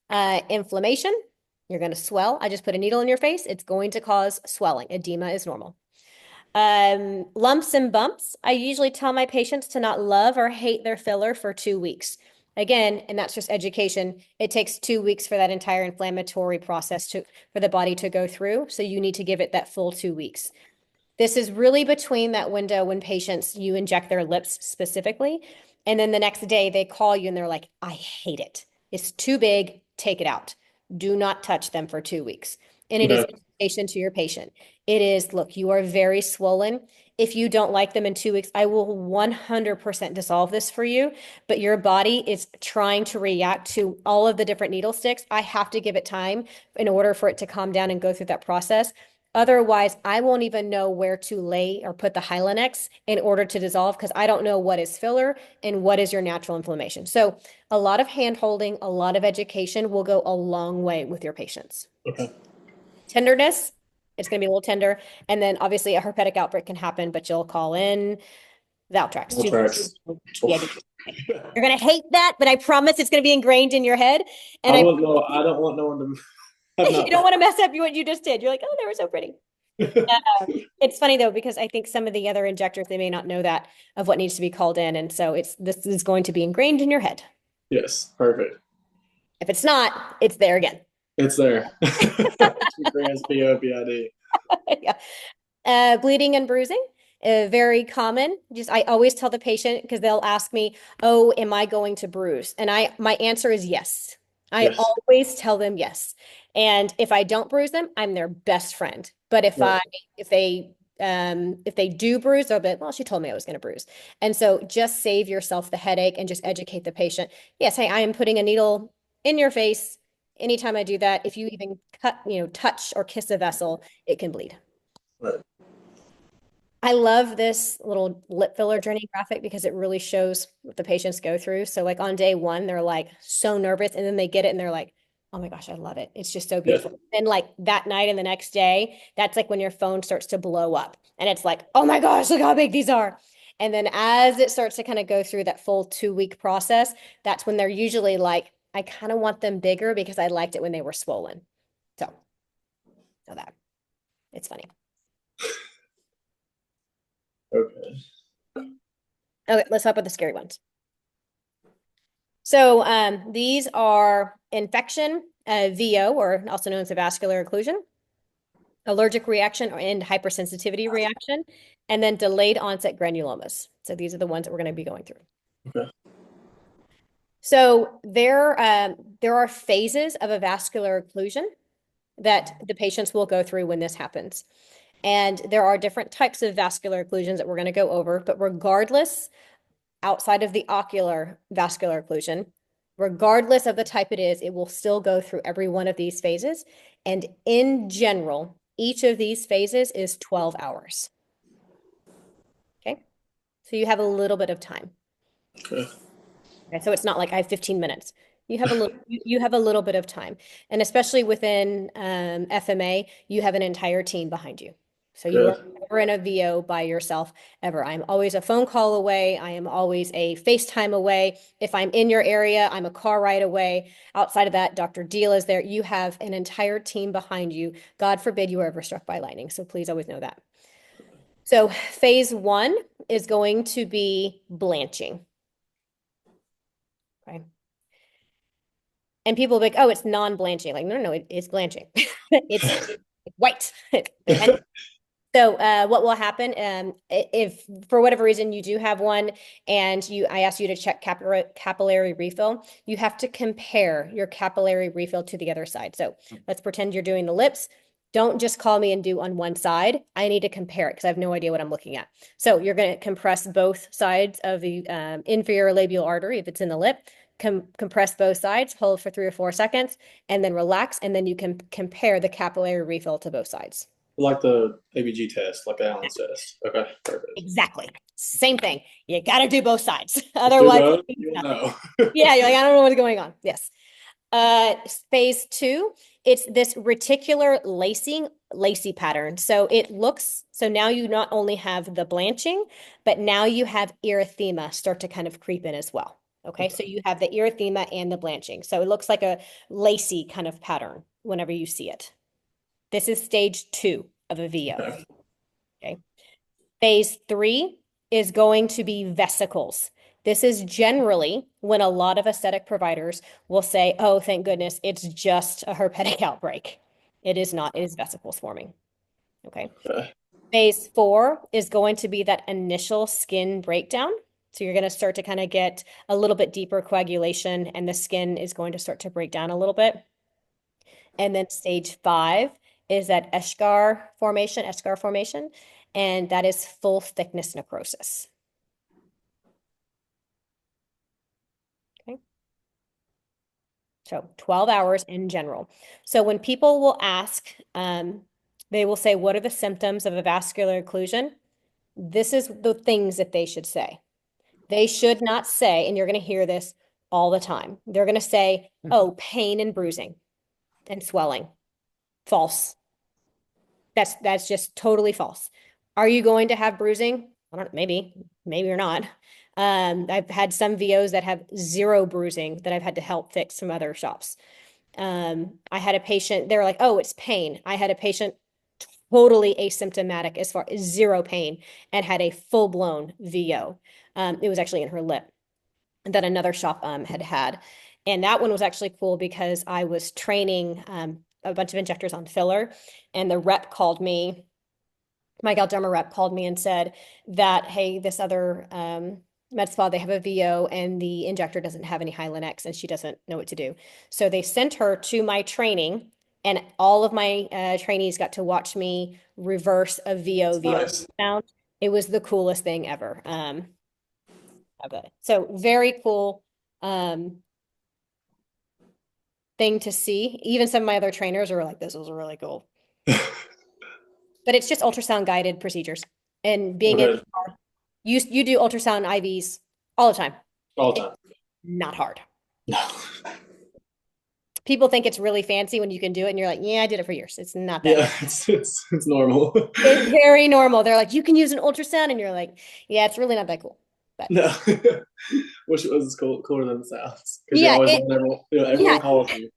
Inflammation. You're going to swell. I just put a needle in your face. It's going to cause swelling. Edema is normal. Lumps and bumps. I usually tell my patients to not love or hate their filler for 2 weeks. Again, and that's just education. It takes 2 weeks for that entire inflammatory process for the body to go through. So you need to give it that full 2 weeks. This is really between that window when patients, you inject their lips specifically, and then the next day they call you and they're like, I hate it. It's too big, take it out. Do not touch them for 2 weeks. And it is Okay. education to your patient. It is, look, you are very swollen. If you don't like them in 2 weeks, I will 100% dissolve this for you, but your body is trying to react to all of the different needle sticks. I have to give it time in order for it to calm down and go through that process. Otherwise, I won't even know where to lay or put the Hylenex in order to dissolve because I don't know what is filler and what is your natural inflammation. So, a lot of hand holding, a lot of education will go a long way with your patients. Okay. Tenderness, it's going to be a little tender. And then obviously a herpetic outbreak can happen, but you'll call in Valtrex. All tracks. Yeah, you're going to hate that, but I promise it's going to be ingrained in your head. I And I wouldn't know. I don't want no one to have you not. don't want to mess up what you just did. You're like, oh, they were so pretty. It's funny though, because I think some of the other injectors, they may not know that of what needs to be called in. And so this is going to be ingrained in your head. Yes, perfect. If it's not, it's there again. It's there. GSPOPID. Yeah. Bleeding and bruising, very common. Just I always tell the patient because they'll ask me, "Oh, am I going to bruise?" And my answer is yes. I Yes. always tell them yes. And if I don't bruise them, I'm their best friend. But Right. if they do bruise, they'll be like, well, she told me I was going to bruise. And so just save yourself the headache and just educate the patient. Yes, hey, I am putting a needle in your face. Anytime I do that, if you even touch or kiss a vessel, it can bleed. Right. I love this little lip filler journey graphic because it really shows what the patients go through. So like on day one, they're like so nervous and then they get it and they're like, oh my gosh, I love it. It's just so Yes. beautiful. And like that night and the next day, that's like when your phone starts to blow up and it's like, oh my gosh, look how big these are. And then as it starts to kind of go through that full 2 week process, that's when they're usually like, I kind of want them bigger because I liked it when they were swollen. So that it's funny. Okay. Okay, let's talk about the scary ones. So these are infection, VO, or also known as a vascular occlusion, allergic reaction and hypersensitivity reaction, and then delayed onset granulomas. So these are the ones that we're going to be going through. Okay. So there are phases of a vascular occlusion that the patients will go through when this happens. And there are different types of vascular occlusions that we're going to go over, but regardless, outside of the ocular vascular occlusion, regardless of the type it is, it will still go through every one of these phases. And in general, each of these phases is 12 hours. Okay. So you have a little bit of time. Okay. Okay. So it's not like I have 15 minutes. You have a little bit of time. And especially within FMA, you have an entire team behind you. So you are Good. never in a VO by yourself ever. I'm always a phone call away. I am always a FaceTime away. If I'm in your area, I'm a car ride away. Outside of that, Dr. Deal is there. You have an entire team behind you. God forbid you are ever struck by lightning. So please always know that. So phase one is going to be blanching. Okay. And people will be like, oh, it's non-blanching. Like, no, no, it's blanching. It's white. So what will happen if for whatever reason you do have one and I ask you to check capillary refill, you have to compare your capillary refill to the other side. So let's pretend you're doing the lips. Don't just call me and do on one side. I need to compare it because I have no idea what I'm looking at. So you're going to compress both sides of the inferior labial artery if it's in the lip. Compress both sides, hold for 3 or 4 seconds, and then relax. And then you can compare the capillary refill to both sides. Like the ABG test, like Allen's test. Okay, perfect. Exactly. Same thing. You got to do both sides. Do Otherwise, both, it means you'll nothing. know. Yeah, you're like, I don't know what's going on. Yes. Uh, phase two, it's this reticular lacy pattern. So now you not only have the blanching, but now you have erythema start to kind of creep in as well. Okay, so you have the erythema and the blanching. So it looks like a lacy kind of pattern whenever you see it. This is stage two of a VO. Okay. Phase three is going to be vesicles. This is generally when a lot of aesthetic providers will say, oh, thank goodness, it's just a herpetic outbreak. It is not, it is vesicles forming. Okay. Okay. Phase 4 is going to be that initial skin breakdown. So you're going to start to kind of get a little bit deeper coagulation, and the skin is going to start to break down a little bit. And then stage 5 is that eschar formation, and that is full thickness necrosis. Okay. So 12 hours in general. So when people will ask, they will say, what are the symptoms of a vascular occlusion? This is the things that they should say. They should not say, and you're going to hear this all the time. They're going to say, oh, pain and bruising and swelling. False. That's just totally false. Are you going to have bruising? I don't know, maybe you're not. I've had some VOs that have zero bruising that I've had to help fix from other shops. I had a patient, they were like, oh, it's pain. I had a patient totally asymptomatic as far as zero pain and had a full-blown VO. It was actually in her lip that another shop had had. And that one was actually cool because I was training a bunch of injectors on filler, and the rep called me, my Galderma rep called me and said that, hey, this other med spa, they have a VO and the injector doesn't have any Hylenex and she doesn't know what to do. So they sent her to my training, and all of my trainees got to watch me reverse a VO Nice. sound. It was the coolest thing ever. Of it. So very cool thing to see. Even some of my other trainers were like, this was really cool. But it's just ultrasound guided procedures. And being in Okay. you do ultrasound IVs all the time. All the It's time. not hard. No. People think it's really fancy when you can do it, and you're like, yeah, I did it for years. It's not that. Yeah, it's normal. It's very normal. They're like, you can use an ultrasound, and you're like, yeah, it's really not that cool. But No. Wish it was cooler than it sounds. Because you're yeah, always it on everyone, yeah, everyone calls you.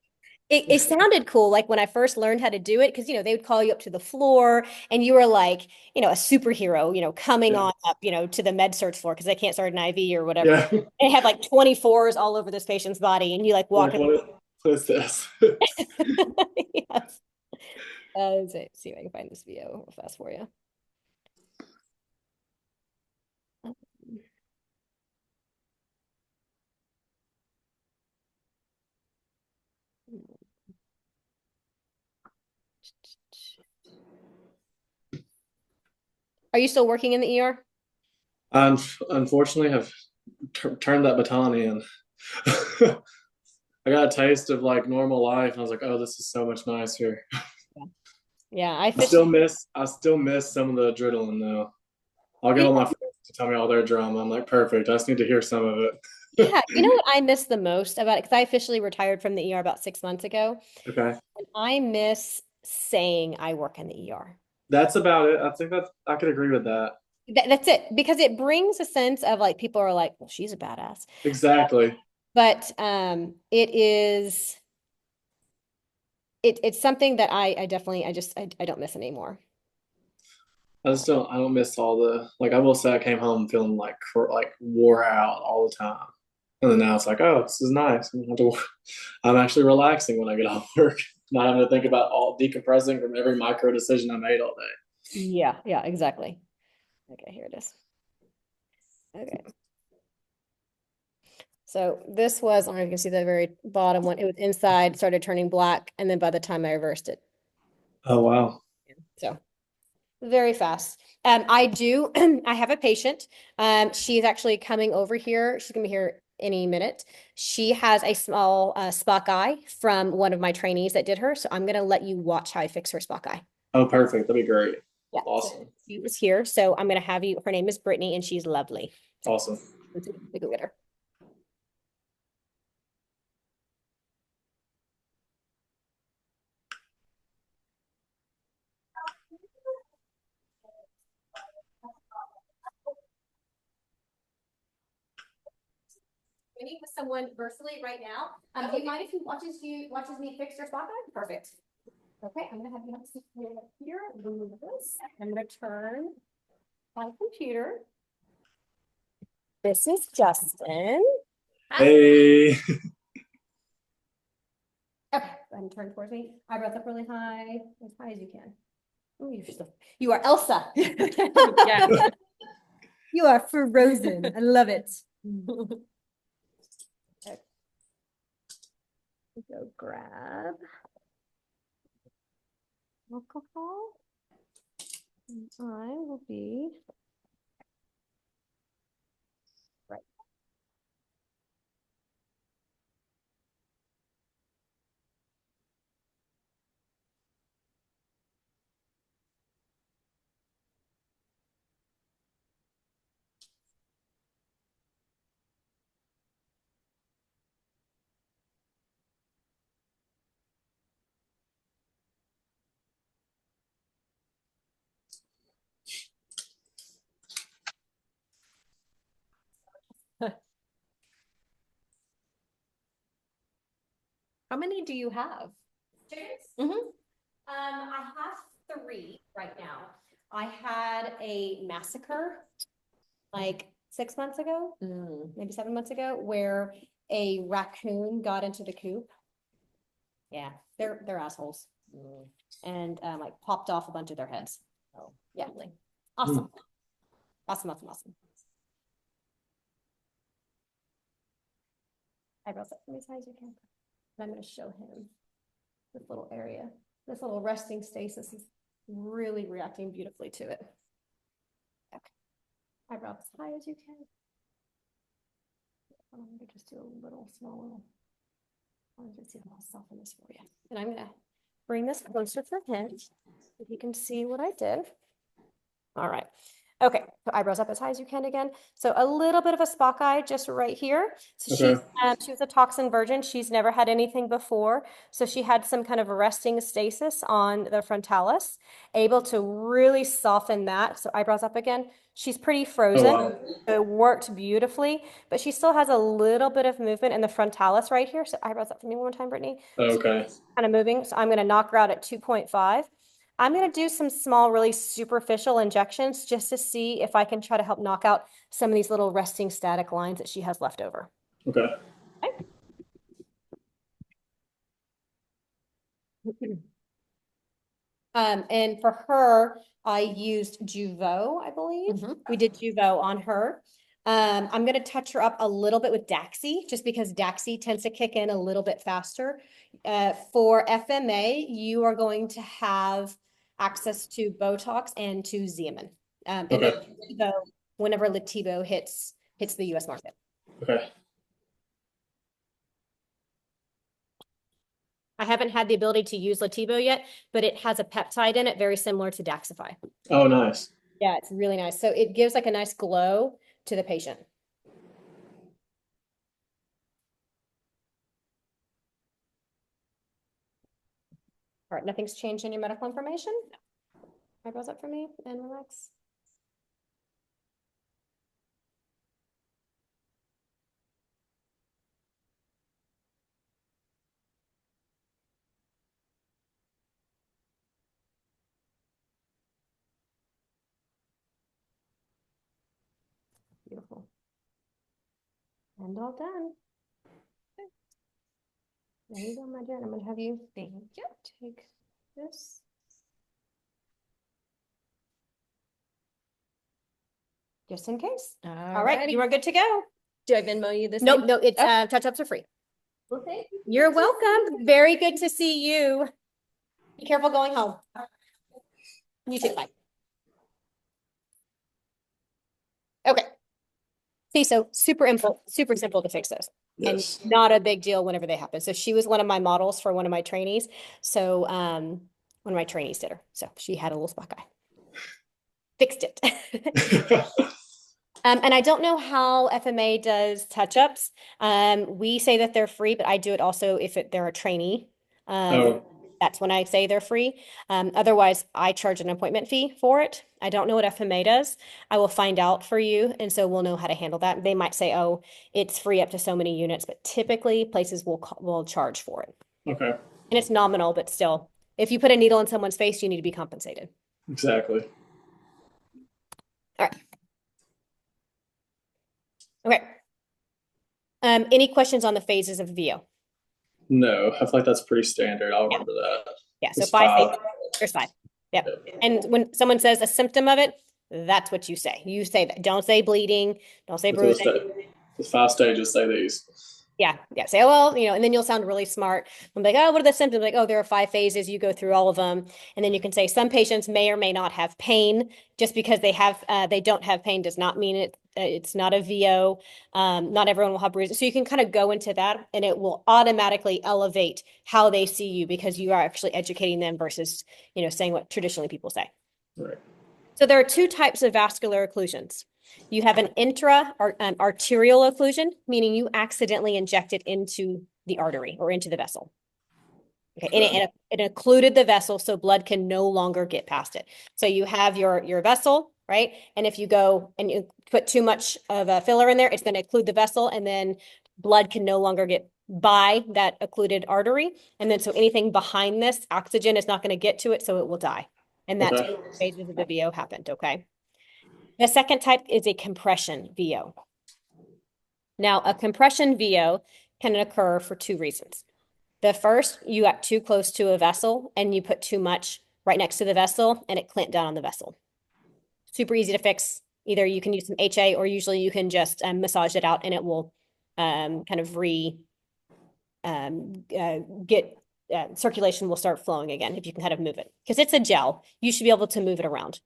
it sounded cool, like when I first learned how to do it, because they would call you up to the floor and you were like, a superhero, coming Yeah. on up, to the med search floor because they can't start an IV or whatever. Yeah. They had like 24s all over this patient's body, and you like walk Like in. what is this? Yes. See if I can find this video real fast for you. Are you still working in the ER? Unfortunately, have turned that baton in. I got a taste of like normal life, and I was like, "Oh, this is so much nicer." Yeah, I still miss some of the adrenaline though. I'll get yeah, all my friends to tell me all their drama. I'm like, perfect. I just need to hear some of yeah. You know it. what I miss the most about it? Because I officially retired from the ER about 6 months ago. Okay, And I miss saying I work in the ER. that's about it. I think that I could agree with that. That's it. Because it brings a sense of like people are like, well, she's a badass. Exactly. But it's something that I definitely I don't miss anymore. I don't miss all the like. I will say I came home feeling like wore out all the time, and then now it's like, oh, this is nice. I'm actually relaxing when I get off work, not having to think about all decompressing from every micro decision I made all day. Yeah, yeah, exactly. Okay, here it is. Okay. So this was, I don't know if you can see the very bottom one. It was inside, started turning black, and then by the time I reversed it. Oh wow. So very fast. I have a patient. She's actually coming over here. She's gonna be here any minute. She has a small Spock eye from one of my trainees that did her. So I'm gonna let you watch how I fix her Spock eye. Oh, perfect. That'd be great. Yeah. So Awesome. she was here. So I'm gonna have you, her name is Brittany, and she's lovely. So Awesome. let's go get her. Meeting with someone virtually right now. Do you mind if he watches me fix your spot guard? Perfect. Okay, I'm gonna have you have a seat here. Remove this. I'm gonna turn my computer. This is Justin. Hey. Okay, go ahead and turn towards me. Eyebrows up really high as you can. Oh, you are Elsa. Yeah. You are frozen. I love it. Okay. Go grab alcohol. And I will be right. How many do you have? Chickens? Mm-hmm. I have 3 right now. I had a massacre like 6 months ago, maybe 7 months ago, where a raccoon got into the coop. Yeah, they're assholes. And like popped off a bunch of their heads. Oh, yeah. Awesome. Awesome, awesome, awesome. Eyebrows up as high as you can. And I'm going to show him this little area. This little resting stasis is really reacting beautifully to it. Okay. Eyebrows as high as you can. I'm going to just do a little small little. I'll just see if I'll soften this for you. And I'm going to bring this closer for him so he can see what I did. All right. Okay, so eyebrows up as high as you can again. So a little bit of a Spock eye just right here. So Okay. she was a toxin virgin. She's never had anything before. So she had some kind of resting stasis on the frontalis, able to really soften that. So eyebrows up again. She's pretty Oh, frozen. wow. It worked beautifully, but she still has a little bit of movement in the frontalis right here. So eyebrows up for me one more time, Brittany. Okay. Kind of moving. So I'm going to knock her out at 2.5. I'm going to do some small, really superficial injections just to see if I can try to help knock out some of these little resting static lines that she has left over. Okay. Okay. And for her, I used Jeuveau, I believe. We did Jeuveau on her. I'm going to touch her up a little bit with Daxi, just because Daxi tends to kick in a little bit faster. For FMA, you are going to have access to Botox and to Xeomin. And then Okay. Lativo, whenever Lativo hits the US market. Okay. I haven't had the ability to use Lativo yet, but it has a peptide in it very similar to Daxify. Oh, nice. Yeah, it's really nice. So it gives like a nice glow to the patient. All right, nothing's changed in your medical information? No. Eyebrows up for me and relax. Beautiful. And all done. Okay. There you go, my dear. I'm gonna have you take this. Just in case. All right, you are good to go. Do I Venmo you this? Nope, no, it's touch-ups are free. Well, thank you. You're welcome. Very good to see you. Be careful going home. You too, bye. Okay. See, so super simple to fix those. Yes. And not a big deal whenever they happen. So she was one of my models for one of my trainees. So one of my trainees did her. So she had a little spot eye. Fixed it. And I don't know how FMA does touch-ups. We say that they're free, but I do it also if they're a trainee. Oh, That's when I say they're free. Otherwise, I charge an appointment fee for it. I don't know what FMA does. I will find out for you, and so we'll know how to handle that. They might say, "Oh, it's free up to so many units," but typically places will charge for it, okay. and it's nominal, but still, if you put a needle in someone's face, you need to be compensated. Exactly. All right. Okay. Any questions on the phases of VO? No, I feel like that's pretty standard. I'll Yeah. remember that. Yeah, so It's 5 phases. five. There's 5. Yep. Yeah. And when someone says a symptom of it, that's what you say. You say that. Don't say bleeding. Don't say If it was bruising. the 5 stages, say these. Yeah, yeah. Say, oh, well, and then you'll sound really smart. I'm like, oh, what are the symptoms? Like, oh, there are 5 phases. You go through all of them, and then you can say some patients may or may not have pain. Just because they don't have pain does not mean it's not a VO. Not everyone will have bruises, so you can kind of go into that, and it will automatically elevate how they see you because you are actually educating them versus saying what traditionally people say. Right. So there are 2 types of vascular occlusions. You have an intra or arterial occlusion, meaning you accidentally inject it into the artery or into the vessel. Okay, and it occluded the vessel, so blood can no longer get past it. So you have your vessel, right? And if you go and you put too much of a filler in there, it's going to occlude the vessel, and then blood can no longer get by that occluded artery. And then so anything behind this, oxygen is not going to get to it, so it will die. And that's Okay. when the phases of the VO happened, okay? The second type is a compression VO. Now, a compression VO can occur for 2 reasons. The first, you got too close to a vessel and you put too much right next to the vessel and it clamped down on the vessel. Super easy to fix. Either you can use some HA or usually you can just massage it out and it will kind of get circulation will start flowing again if you can kind of move it. Because it's a gel, you should be able to move it around.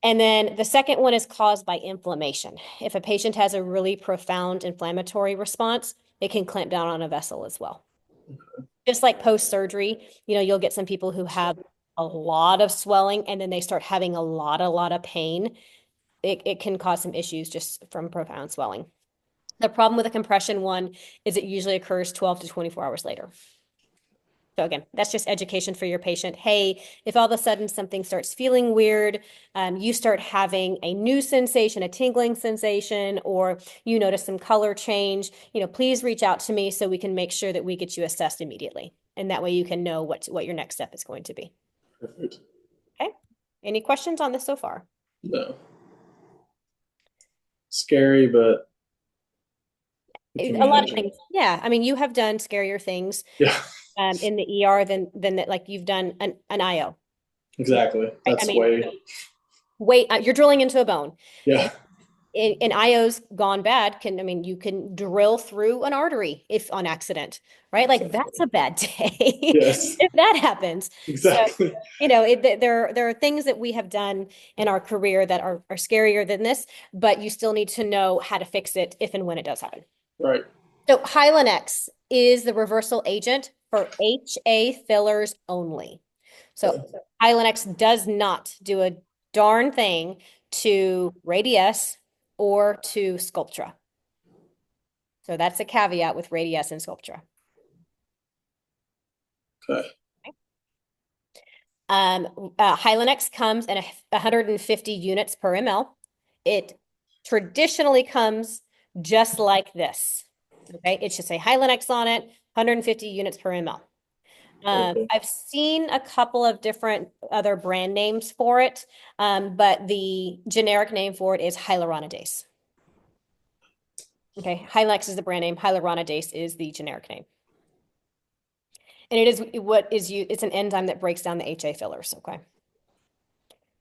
And then the second one is caused by inflammation. If a patient has a really profound inflammatory response, it can clamp down on a vessel as well. Just like post-surgery, you'll get some people who have a lot of swelling and then they start having a lot of pain. It can cause some issues just from profound swelling. The problem with a compression one is it usually occurs 12 to 24 hours later. So again, that's just education for your patient. Hey, if all of a sudden something starts feeling weird, you start having a new sensation, a tingling sensation, or you notice some color change, please reach out to me so we can make sure that we get you assessed immediately. And that way you can know what your next step is going to be. Perfect. Okay. Any questions on this so far? No. Scary, but A lot of things. Yeah. I mean, you have done scarier things. Yeah. In the ER than that, like you've done an IO. Exactly. That's You're drilling into a bone. Yeah. And IO's gone bad you can drill through an artery if on accident, right? Like that's a bad day Yes. if that happens. Exactly. So, there are things that we have done in our career that are scarier than this, but you still need to know how to fix it if and when it does happen. Right. So Hylenex is the reversal agent for HA fillers only. So Hylenex does not do a darn thing to Radius or to Sculptra. So that's a caveat with Radius and Sculptra. Okay. Hylenex comes in 150 units per ml. It traditionally comes just like this. Okay, it should say Hylenex on it, 150 units per ml. I've seen a couple of different other brand names for it, but the generic name for it is hyaluronidase. Okay, Hylenex is the brand name, hyaluronidase is the generic name. And it is it's an enzyme that breaks down the HA fillers, okay?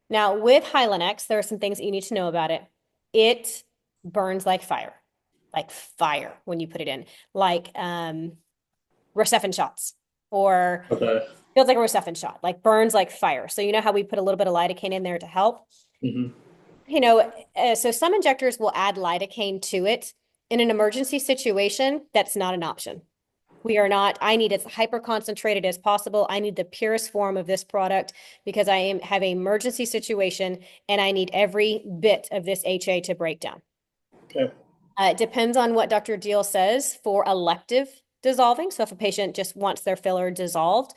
Now, with Hylenex, there are some things that you need to know about it. It burns like fire when you put it in, like Rocephin shots or feels like a Rocephin shot, like burns like fire. So you know how we put a little bit of lidocaine in there to help? So some injectors will add lidocaine to it. In an emergency situation, that's not an option. I need as hyper concentrated as possible. I need the purest form of this product because I have an emergency situation and I need every bit of this HA to break down. Okay. It depends on what Dr. Deal says for elective dissolving. So if a patient just wants their filler dissolved,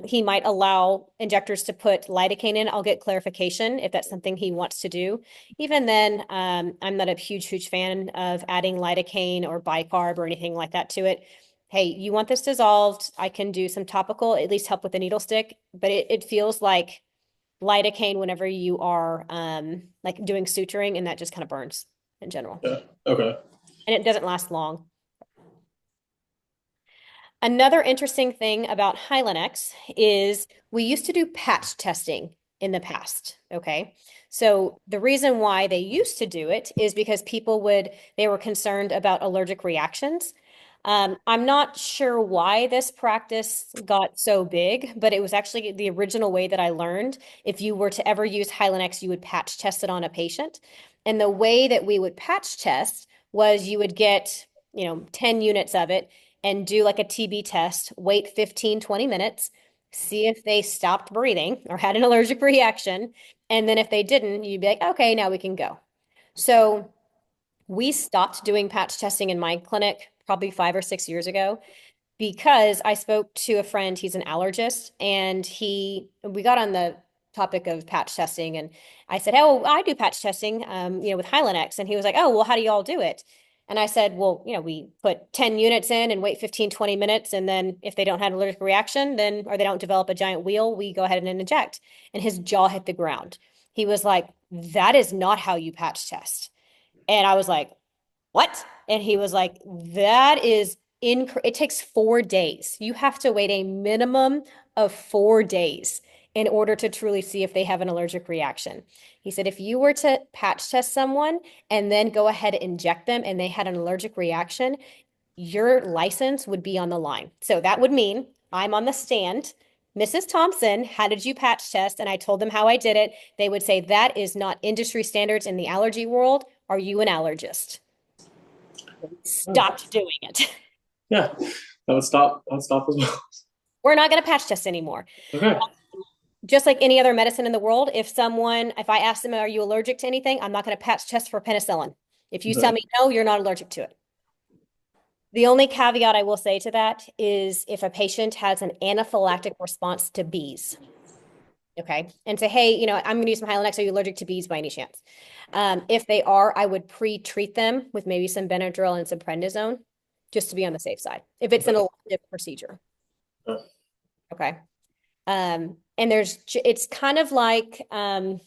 he might allow injectors to put lidocaine in. I'll get clarification if that's something he wants to do. Even then, I'm not a huge fan of adding lidocaine or bicarb or anything like that to it. Hey, you want this dissolved? I can do some topical, at least help with the needle stick, but it feels like lidocaine whenever you are like doing suturing and that just kind of burns. in general, Yeah. Okay. and it doesn't last long. Another interesting thing about Hylenex is we used to do patch testing in the past, okay? So the reason why they used to do it is because they were concerned about allergic reactions. I'm not sure why this practice got so big, but it was actually the original way that I learned. If you were to ever use Hylenex, you would patch test it on a patient. And the way that we would patch test was you would get, 10 units of it and do like a TB test, wait 15, 20 minutes, see if they stopped breathing or had an allergic reaction. And then if they didn't, you'd be like, okay, now we can go. So we stopped doing patch testing in my clinic probably 5 or 6 years ago because I spoke to a friend, he's an allergist, and we got on the topic of patch testing, and I said, "Oh, I do patch testing, with Hylenex," and he was like, "Oh, well, how do you all do it?" And I said, "Well, we put 10 units in and wait 15, 20 minutes, and then if they don't have an allergic reaction, then or they don't develop a giant wheal, we go ahead and inject." And his jaw hit the ground. He was like, "That is not how you patch test." And I was like, what? And he was like, that is it takes 4 days. You have to wait a minimum of 4 days in order to truly see if they have an allergic reaction. He said, if you were to patch test someone and then go ahead and inject them and they had an allergic reaction, your license would be on the line. So that would mean I'm on the stand. Mrs. Thompson, how did you patch test? And I told them how I did it. They would say, that is not industry standards in the allergy world. Are you an allergist? Oh, Stopped doing it. yeah. That would stop. That would stop as well. We're not going to patch test anymore. Okay. Just like any other medicine in the world, if I ask them, are you allergic to anything? I'm not going to patch test for penicillin. If you tell Okay. me no, you're not allergic to it. The only caveat I will say to that is if a patient has an anaphylactic response to bees. Okay. And say, hey, I'm going to use some Hylenex. Are you allergic to bees by any chance? If they are, I would pre-treat them with maybe some Benadryl and some prednisone just to be on the safe side if it's an Okay. elective procedure. Okay. Okay. And it's kind of like, when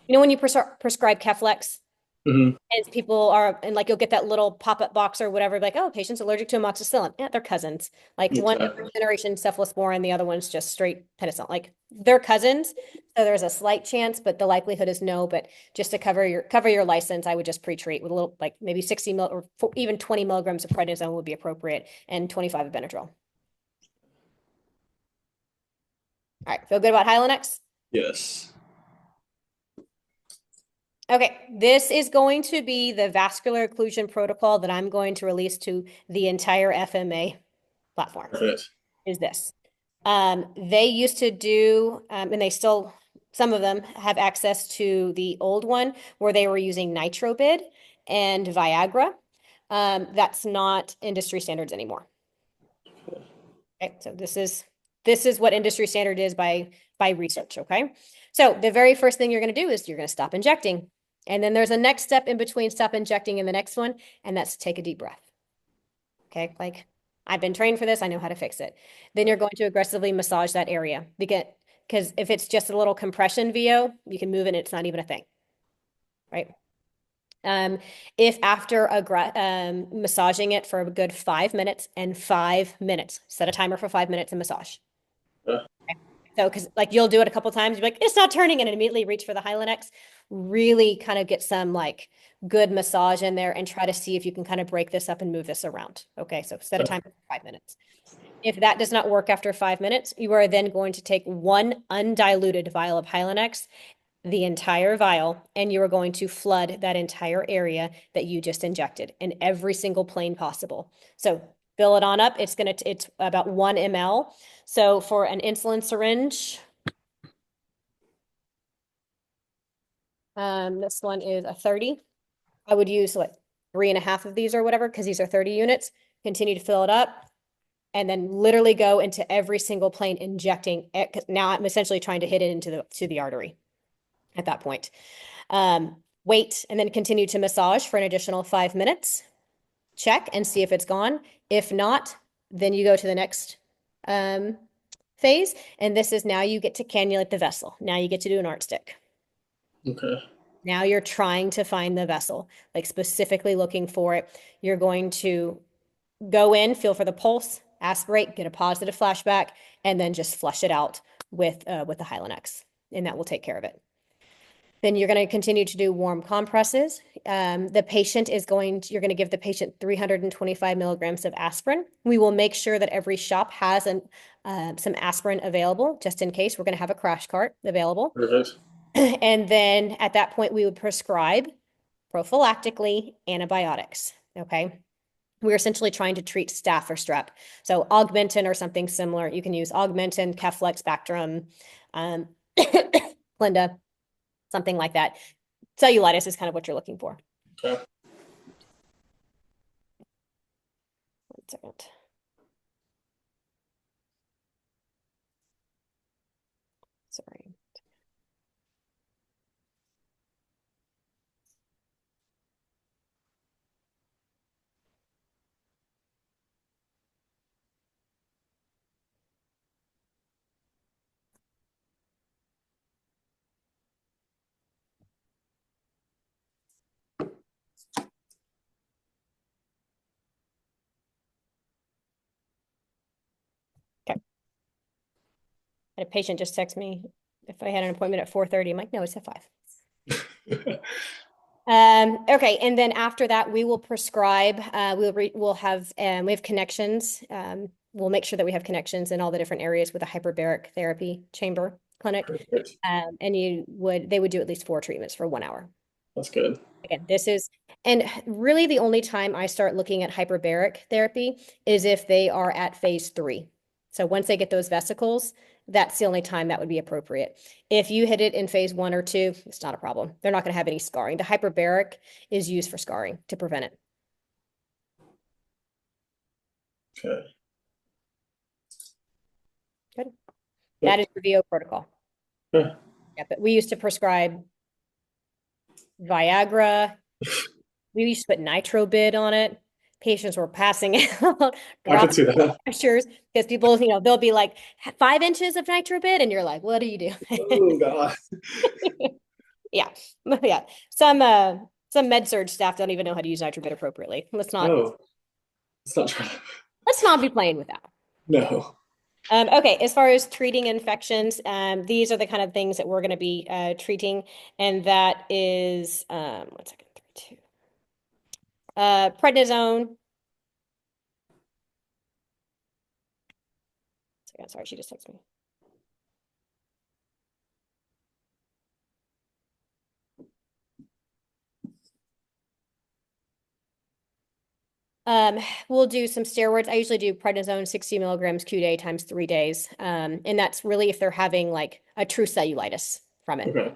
you prescribe Keflex Hmm. and people are, and like you'll get that little pop-up box or whatever, like, oh, patient's allergic to amoxicillin. Yeah, they're cousins. Like one Exactly. generation cephalosporin, the other one's just straight penicillin. Like they're cousins. So there's a slight chance, but the likelihood is no. But just to cover your license, I would just pre-treat with a little, like maybe 60 mil or even 20 milligrams of prednisone would be appropriate and 25 of Benadryl. All right, feel good about Hylenex? Yes. Okay, this is going to be the vascular occlusion protocol that I'm going to release to the entire FMA platform, Perfect. is this. They used to do, and they still, some of them have access to the old one where they were using NitroBid and Viagra. That's not industry standards anymore. Okay, so this is what industry standard is by research, okay? So the very first thing you're going to do is you're going to stop injecting. And then there's a next step in between stop injecting and the next one, and that's take a deep breath. Okay, like I've been trained for this, I know how to fix it. Then you're going to aggressively massage that area because if it's just a little compression VO, you can move it and it's not even a thing, right? If after massaging it for a good 5 minutes and 5 minutes, set a timer for 5 minutes and massage. Yeah. So, because like you'll do it a couple times, you're like, it's not turning, and immediately reach for the Hylenex. Really kind of get some like good massage in there and try to see if you can kind of break this up and move this around. Okay, so set a timer for 5 minutes. If that does not work after 5 minutes, you are then going to take one undiluted vial of Hylenex, the entire vial, and you are going to flood that entire area that you just injected in every single plane possible. So fill it on up. It's about 1 ml. So for an insulin syringe, this one is a 30. I would use like 3.5 of these or whatever, because these are 30 units. Continue to fill it up and then literally go into every single plane injecting it. 'Cause now I'm essentially trying to hit it to the artery at that point. Wait and then continue to massage for an additional 5 minutes. Check and see if it's gone. If not, then you go to the next phase. And this is now you get to cannulate the vessel. Now you get to do an art stick. Okay. Now you're trying to find the vessel, like specifically looking for it. You're going to go in, feel for the pulse, aspirate, get a positive flashback, and then just flush it out with the Hylenex, and that will take care of it. Then you're going to continue to do warm compresses. The patient is you're going to give the patient 325 milligrams of aspirin. We will make sure that every shop has some aspirin available, just in case. We're going to have a crash cart available. Perfect. And then at that point, we would prescribe prophylactically antibiotics. Okay. We're essentially trying to treat staph or strep. So Augmentin or something similar. You can use Augmentin, Keflex, Bactrim, Clinda, something like that. Cellulitis is kind of what you're looking for. Okay. 1 second. Sorry. Okay. I had a patient just text me if I had an appointment at 4:30. I'm like, no, it's at 5. Okay, and then after that, we will prescribe. We'll have we have connections. We'll make sure that we have connections in all the different areas with a hyperbaric therapy chamber clinic. Perfect. And they would do at least 4 treatments for 1 hour. That's good. Again, and really the only time I start looking at hyperbaric therapy is if they are at phase 3. So once they get those vesicles, that's the only time that would be appropriate. If you hit it in phase 1 or 2, it's not a problem. They're not going to have any scarring. The hyperbaric is used for scarring to prevent it. Okay. Good. That is the VO protocol. Yeah. Yeah, but we used to prescribe Viagra. We used to put nitrobid on it. Patients were passing out, I can see that. pressures because people, they'll be like 5 inches of nitrobid, and you're like, what do you do? Oh God. Yeah, yeah. Some med surg staff don't even know how to use nitrobid appropriately. Let's not trying. let's not be playing with that. No. Okay, as far as treating infections, these are the kind of things that we're going to be treating, and that is 1 second, 3, 2. Prednisone. Sorry, she just texted me. We'll do some steroids. I usually do prednisone 60 milligrams Q-day times 3 days. And that's really if they're having like a true cellulitis from it. Okay.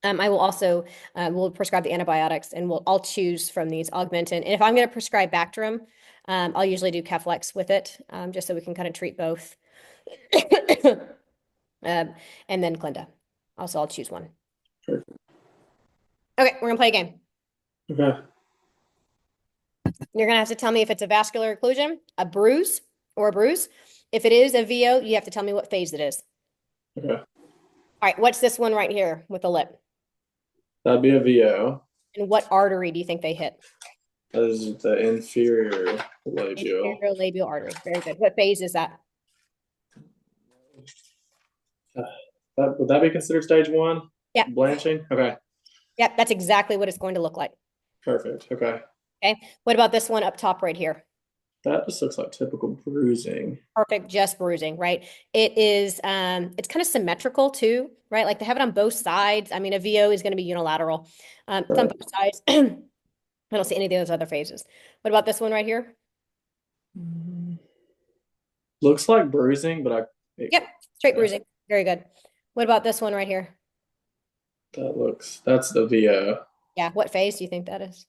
I will also we'll prescribe the antibiotics, and I'll choose from these Augmentin. And if I'm going to prescribe Bactrim, I'll usually do Keflex with it, just so we can kind of treat both. And then Clinda. Also, I'll choose one. Sure. Okay, we're gonna play a game. Okay. You're gonna have to tell me if it's a vascular occlusion, a bruise, or a bruise. If it is a VO, you have to tell me what phase it is. Okay. All right, what's this one right here with the lip? That'd be a VO. And what artery do you think they hit? That is the inferior labial. Inferior labial artery. Very good. What phase is that? Would that be considered stage 1? Yeah. Blanching? Okay. Yep, that's exactly what it's going to look like. Perfect. Okay. Okay. What about this one up top right here? That just looks like typical bruising. Perfect, just bruising, right? It is, it's kind of symmetrical too, right? Like they have it on both sides. I mean, a VO is going to be unilateral. It's on both sides. I don't see any of those other phases. What about this one right here? Looks like bruising, but Yep, straight bruising. Very good. What about this one right here? That's the VO. Yeah, what phase do you think that is?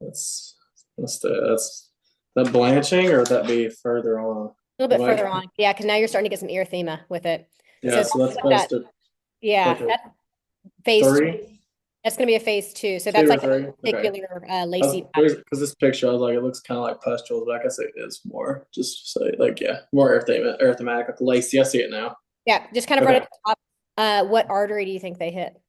That's that blanching, or would that be further on? A little bit further on. Yeah, because now you're starting to get some erythema with it. Yeah, so that's supposed to. Yeah, like that's phase 3? 2. That's going to be a phase 2. So that's like a particular lacy. Because this picture, I was like, it looks kind of like pustules, but I guess it is more just say like, yeah, more erythematic, like lacy. I see it now. Yeah, just kind of right at the top. What artery do you think they hit?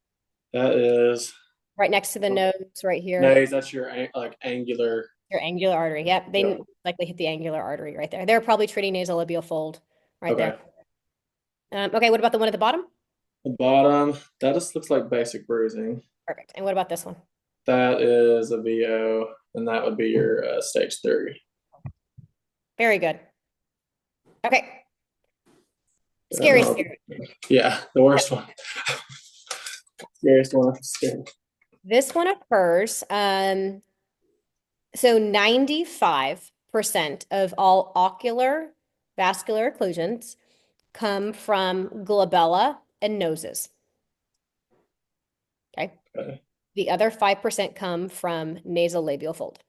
That is Right next to the nose, right here. nays. That's your like angular. Your angular artery. Yep. They Yeah. likely hit the angular artery right there. They're probably treating nasolabial fold right Okay. there. Okay, what about the one at the bottom? The bottom, that just looks like basic bruising. Perfect. And what about this one? That is a VO, and that would be your stage 3. Very good. Okay. Scary, Uh, scary. Yeah, the worst one. Scariest one. Scary. This one occurs. So 95% of all ocular vascular occlusions come from glabella and noses. Okay. Okay. The other 5% come from nasolabial fold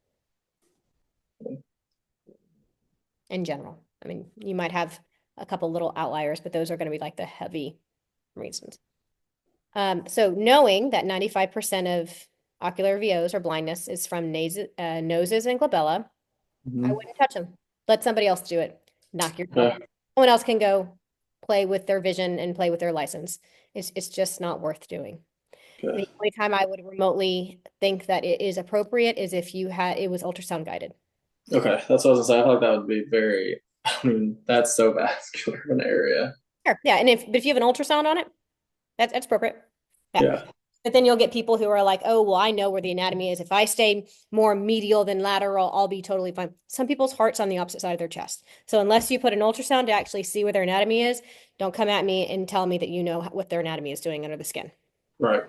in general. I mean, you might have a couple little outliers, but those are going to be like the heavy reasons. So knowing that 95% of ocular VOs or blindness is from noses and glabella, I wouldn't touch them. Let somebody else do it. Knock yourself. Okay. Someone else can go play with their vision and play with their license. It's just not worth doing. Okay. The only time I would remotely think that it is appropriate is if it was ultrasound guided. Okay, that's what I was gonna say. I feel like that would be very. I mean, that's so vascular of an area. Sure. Yeah. And but if you have an ultrasound on it, that's appropriate. Yeah. Yeah. But then you'll get people who are like, oh, well, I know where the anatomy is. If I stay more medial than lateral, I'll be totally fine. Some people's heart's on the opposite side of their chest. So unless you put an ultrasound to actually see where their anatomy is, don't come at me and tell me that you know what their anatomy is doing under the skin. Right.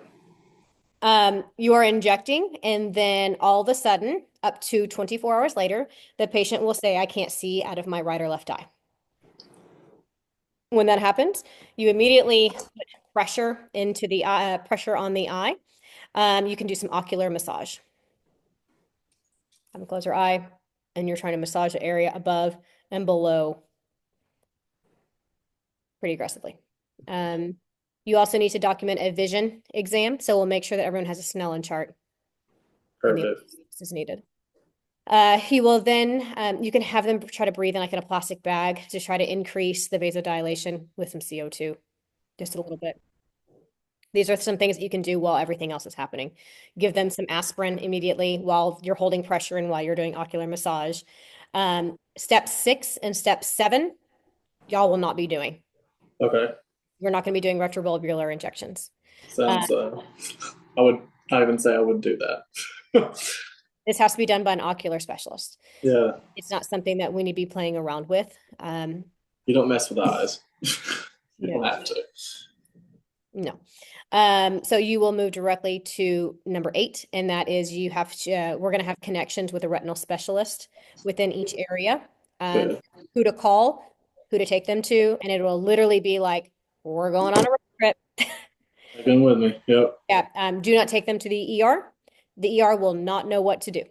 You are injecting, and then all of a sudden, up to 24 hours later, the patient will say, I can't see out of my right or left eye. When that happens, you immediately put pressure into the pressure on the eye. You can do some ocular massage. Have them close your eye, and you're trying to massage the area above and below pretty aggressively. You also need to document a vision exam, so we'll make sure that everyone has a Snellen chart in the Perfect. case is needed. He will then, you can have them try to breathe in like in a plastic bag to try to increase the vasodilation with some CO2, just a little bit. These are some things that you can do while everything else is happening. Give them some aspirin immediately while you're holding pressure and while you're doing ocular massage. Step 6 and step 7, y'all will not be doing. Okay. You're not going to be doing retrovalvular injections. Sounds. I would not even say I would do that. This has to be done by an ocular specialist. Yeah. It's not something that we need to be playing around with. You don't mess with eyes. You don't have to. No. So you will move directly to number 8, and that is you have to, we're going to have connections with a retinal specialist within each area, Good. who to call, who to take them to, and it will literally be like, we're going on a road trip. You've been with me. Yep. Yeah. Do not take them to the ER. The ER will not know what to do.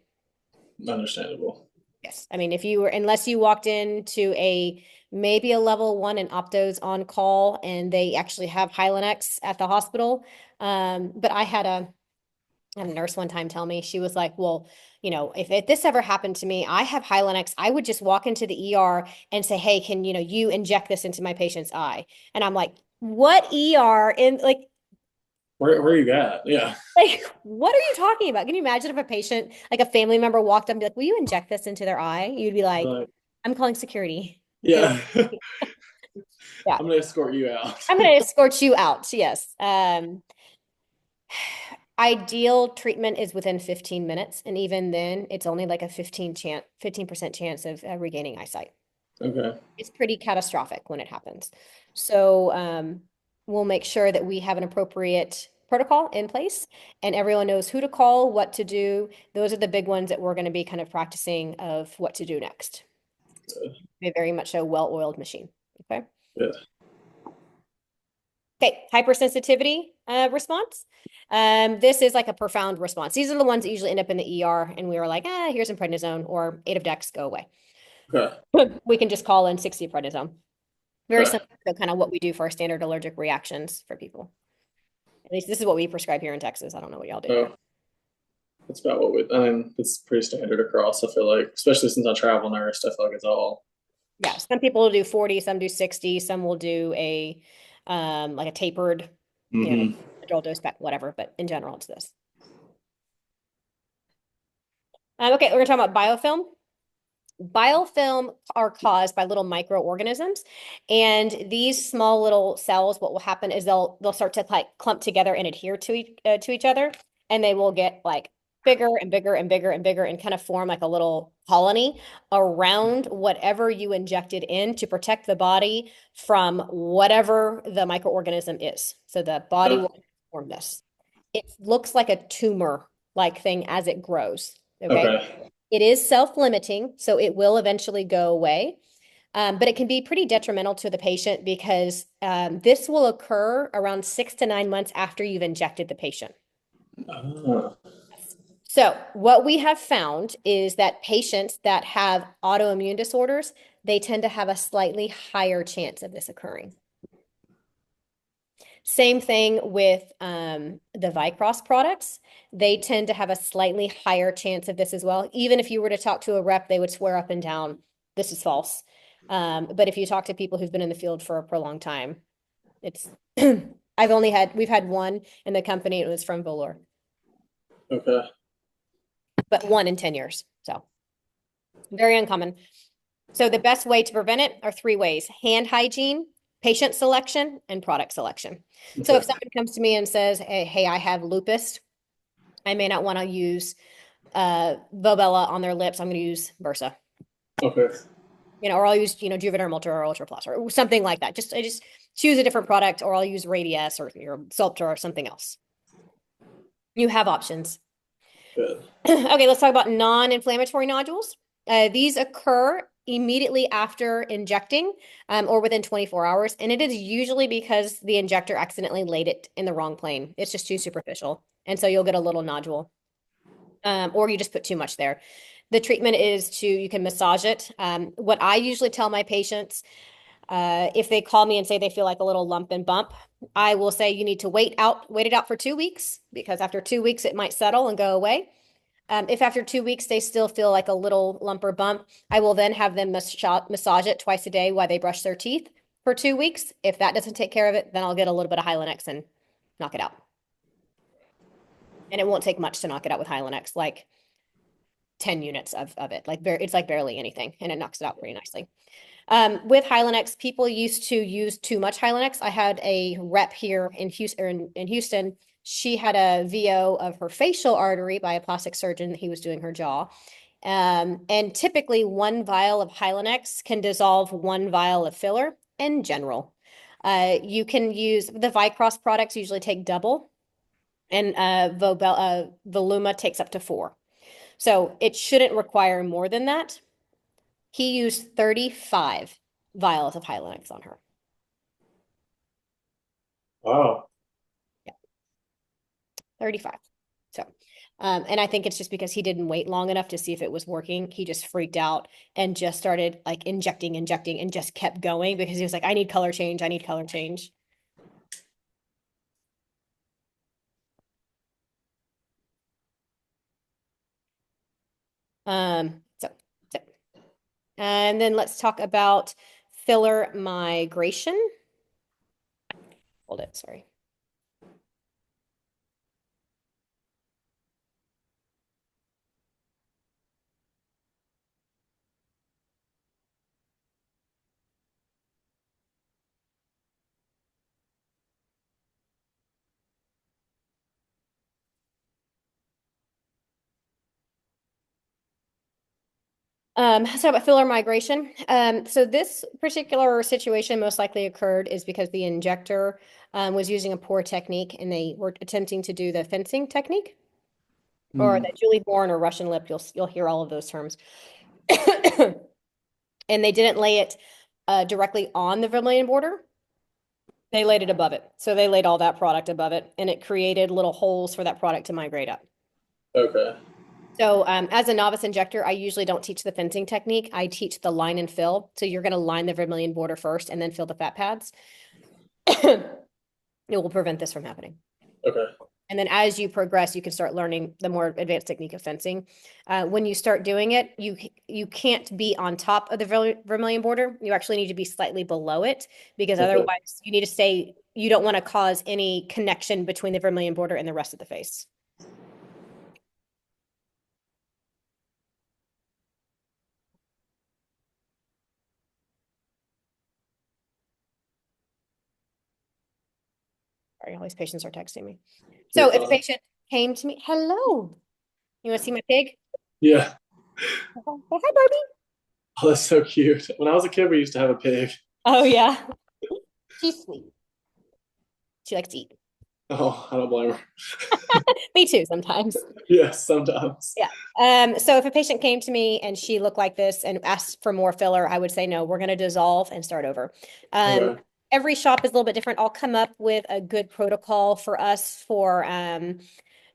Understandable. Yes. I mean, unless you walked into maybe a level 1 in optos on call and they actually have Hylenex at the hospital. But I had a nurse one time tell me, she was like, well, if this ever happened to me, I have Hylenex, I would just walk into the ER and say, hey, can, you inject this into my patient's eye? And I'm like, what ER? And like, Where you at? Yeah. like, what are you talking about? Can you imagine if a patient, like a family member walked up and be like, will you inject this into their eye? You'd be like, I'm calling security. Yeah. Yeah. I'm gonna escort you out. I'm going to escort you out. Yes. Ideal treatment is within 15 minutes. And even then, it's only like a 15% chance of regaining eyesight. Okay. It's pretty catastrophic when it happens. So we'll make sure that we have an appropriate protocol in place and everyone knows who to call, what to do. Those are the big ones that we're going to be kind of practicing of what to do next. Be very much a well-oiled machine. Okay. Good. Okay, hypersensitivity response. This is like a profound response. These are the ones that usually end up in the ER, and we were like, here's some prednisone or 8 of Dex, go away. Okay. We can just call in 60 prednisone. Very Okay. simple to kind of what we do for our standard allergic reactions for people. At least this is what we prescribe here in Texas. I don't know what y'all do. Oh, that's about I mean, it's pretty standard across, I feel like, especially since I travel nurse, I feel like it's all. Yeah, some people will do 40, some do 60, some will do a like a tapered, Hmm. control dose pack, whatever, but in general, it's this. Okay, we're gonna talk about biofilm. Biofilm are caused by little microorganisms, and these small little cells, what will happen is they'll start to like clump together and adhere to each other, and they will get like bigger and bigger and bigger and bigger and kind of form like a little colony around whatever you injected in to protect the body from whatever the microorganism is. So the body will form this. It looks like a tumor-like thing as it grows. Okay. Okay. It is self-limiting, so it will eventually go away. But it can be pretty detrimental to the patient because this will occur around 6 to 9 months after you've injected the patient. Ah, So what we have found is that patients that have autoimmune disorders, they tend to have a slightly higher chance of this occurring. Same thing with the Vicross products. They tend to have a slightly higher chance of this as well. Even if you were to talk to a rep, they would swear up and down, this is false. But if you talk to people who've been in the field for a prolonged time, it's we've had one in the company, it was from Volor, okay. but one in 10 years. So very uncommon. So the best way to prevent it are 3 ways: hand hygiene, patient selection, and product selection. So if Okay. someone comes to me and says, hey, I have lupus, I may not want to use Vobella on their lips. I'm going to use Bursa, Okay. or I'll use, Juvederm Ultra or Ultra Plus or something like that. I just choose a different product, or I'll use Radius or Sculptor or something else. You have options. Good. Okay, let's talk about non-inflammatory nodules. These occur immediately after injecting or within 24 hours. And it is usually because the injector accidentally laid it in the wrong plane. It's just too superficial. And so you'll get a little nodule or you just put too much there. The treatment is you can massage it. What I usually tell my patients, if they call me and say they feel like a little lump and bump, I will say you need to wait it out for 2 weeks, because after 2 weeks, it might settle and go away. If after 2 weeks they still feel like a little lump or bump, I will then have them massage it twice a day while they brush their teeth for 2 weeks. If that doesn't take care of it, then I'll get a little bit of Hylenex and knock it out. And it won't take much to knock it out with Hylenex, like 10 units of it. It's like barely anything, and it knocks it out pretty nicely. With Hylenex, people used to use too much Hylenex. I had a rep here in Houston. She had a VO of her facial artery by a plastic surgeon. He was doing her jaw. And typically 1 vial of Hylenex can dissolve 1 vial of filler in general. You can use the Vicross products usually take double, and Voluma takes up to 4. So it shouldn't require more than that. He used 35 vials of Hylenex on her. Wow. Yeah, 35. So, and I think it's just because he didn't wait long enough to see if it was working. He just freaked out and just started like injecting, and just kept going because he was like, I need color change. I need color change. So, and then let's talk about filler migration. Hold it, sorry. So about filler migration. So this particular situation most likely occurred is because the injector was using a poor technique, and they were attempting to do the fencing technique, or Mm. the Julie Bourne or Russian lip. You'll hear all of those terms. And they didn't lay it directly on the vermilion border. They laid it above it. So they laid all that product above it, and it created little holes for that product to migrate up. Okay. So as a novice injector, I usually don't teach the fencing technique. I teach the line and fill. So you're going to line the vermilion border first and then fill the fat pads. It will prevent this from happening. Okay. And then as you progress, you can start learning the more advanced technique of fencing. When you start doing it, you can't be on top of the vermilion border. You actually need to be slightly below it because Okay. otherwise you need to stay, you don't want to cause any connection between the vermilion border and the rest of the face. Sorry, all these patients are texting me. So if a patient came to me, hello, you want to see my pig? Yeah. Say hi, Barbie. Oh, that's so cute. When I was a kid, we used to have a pig. Oh yeah. She's sweet. She likes to eat. Oh, I don't blame her. Me too, sometimes. Yes, sometimes. Yeah. So if a patient came to me and she looked like this and asked for more filler, I would say, no, we're going to dissolve and start over. Okay. Every shop is a little bit different. I'll come up with a good protocol for us for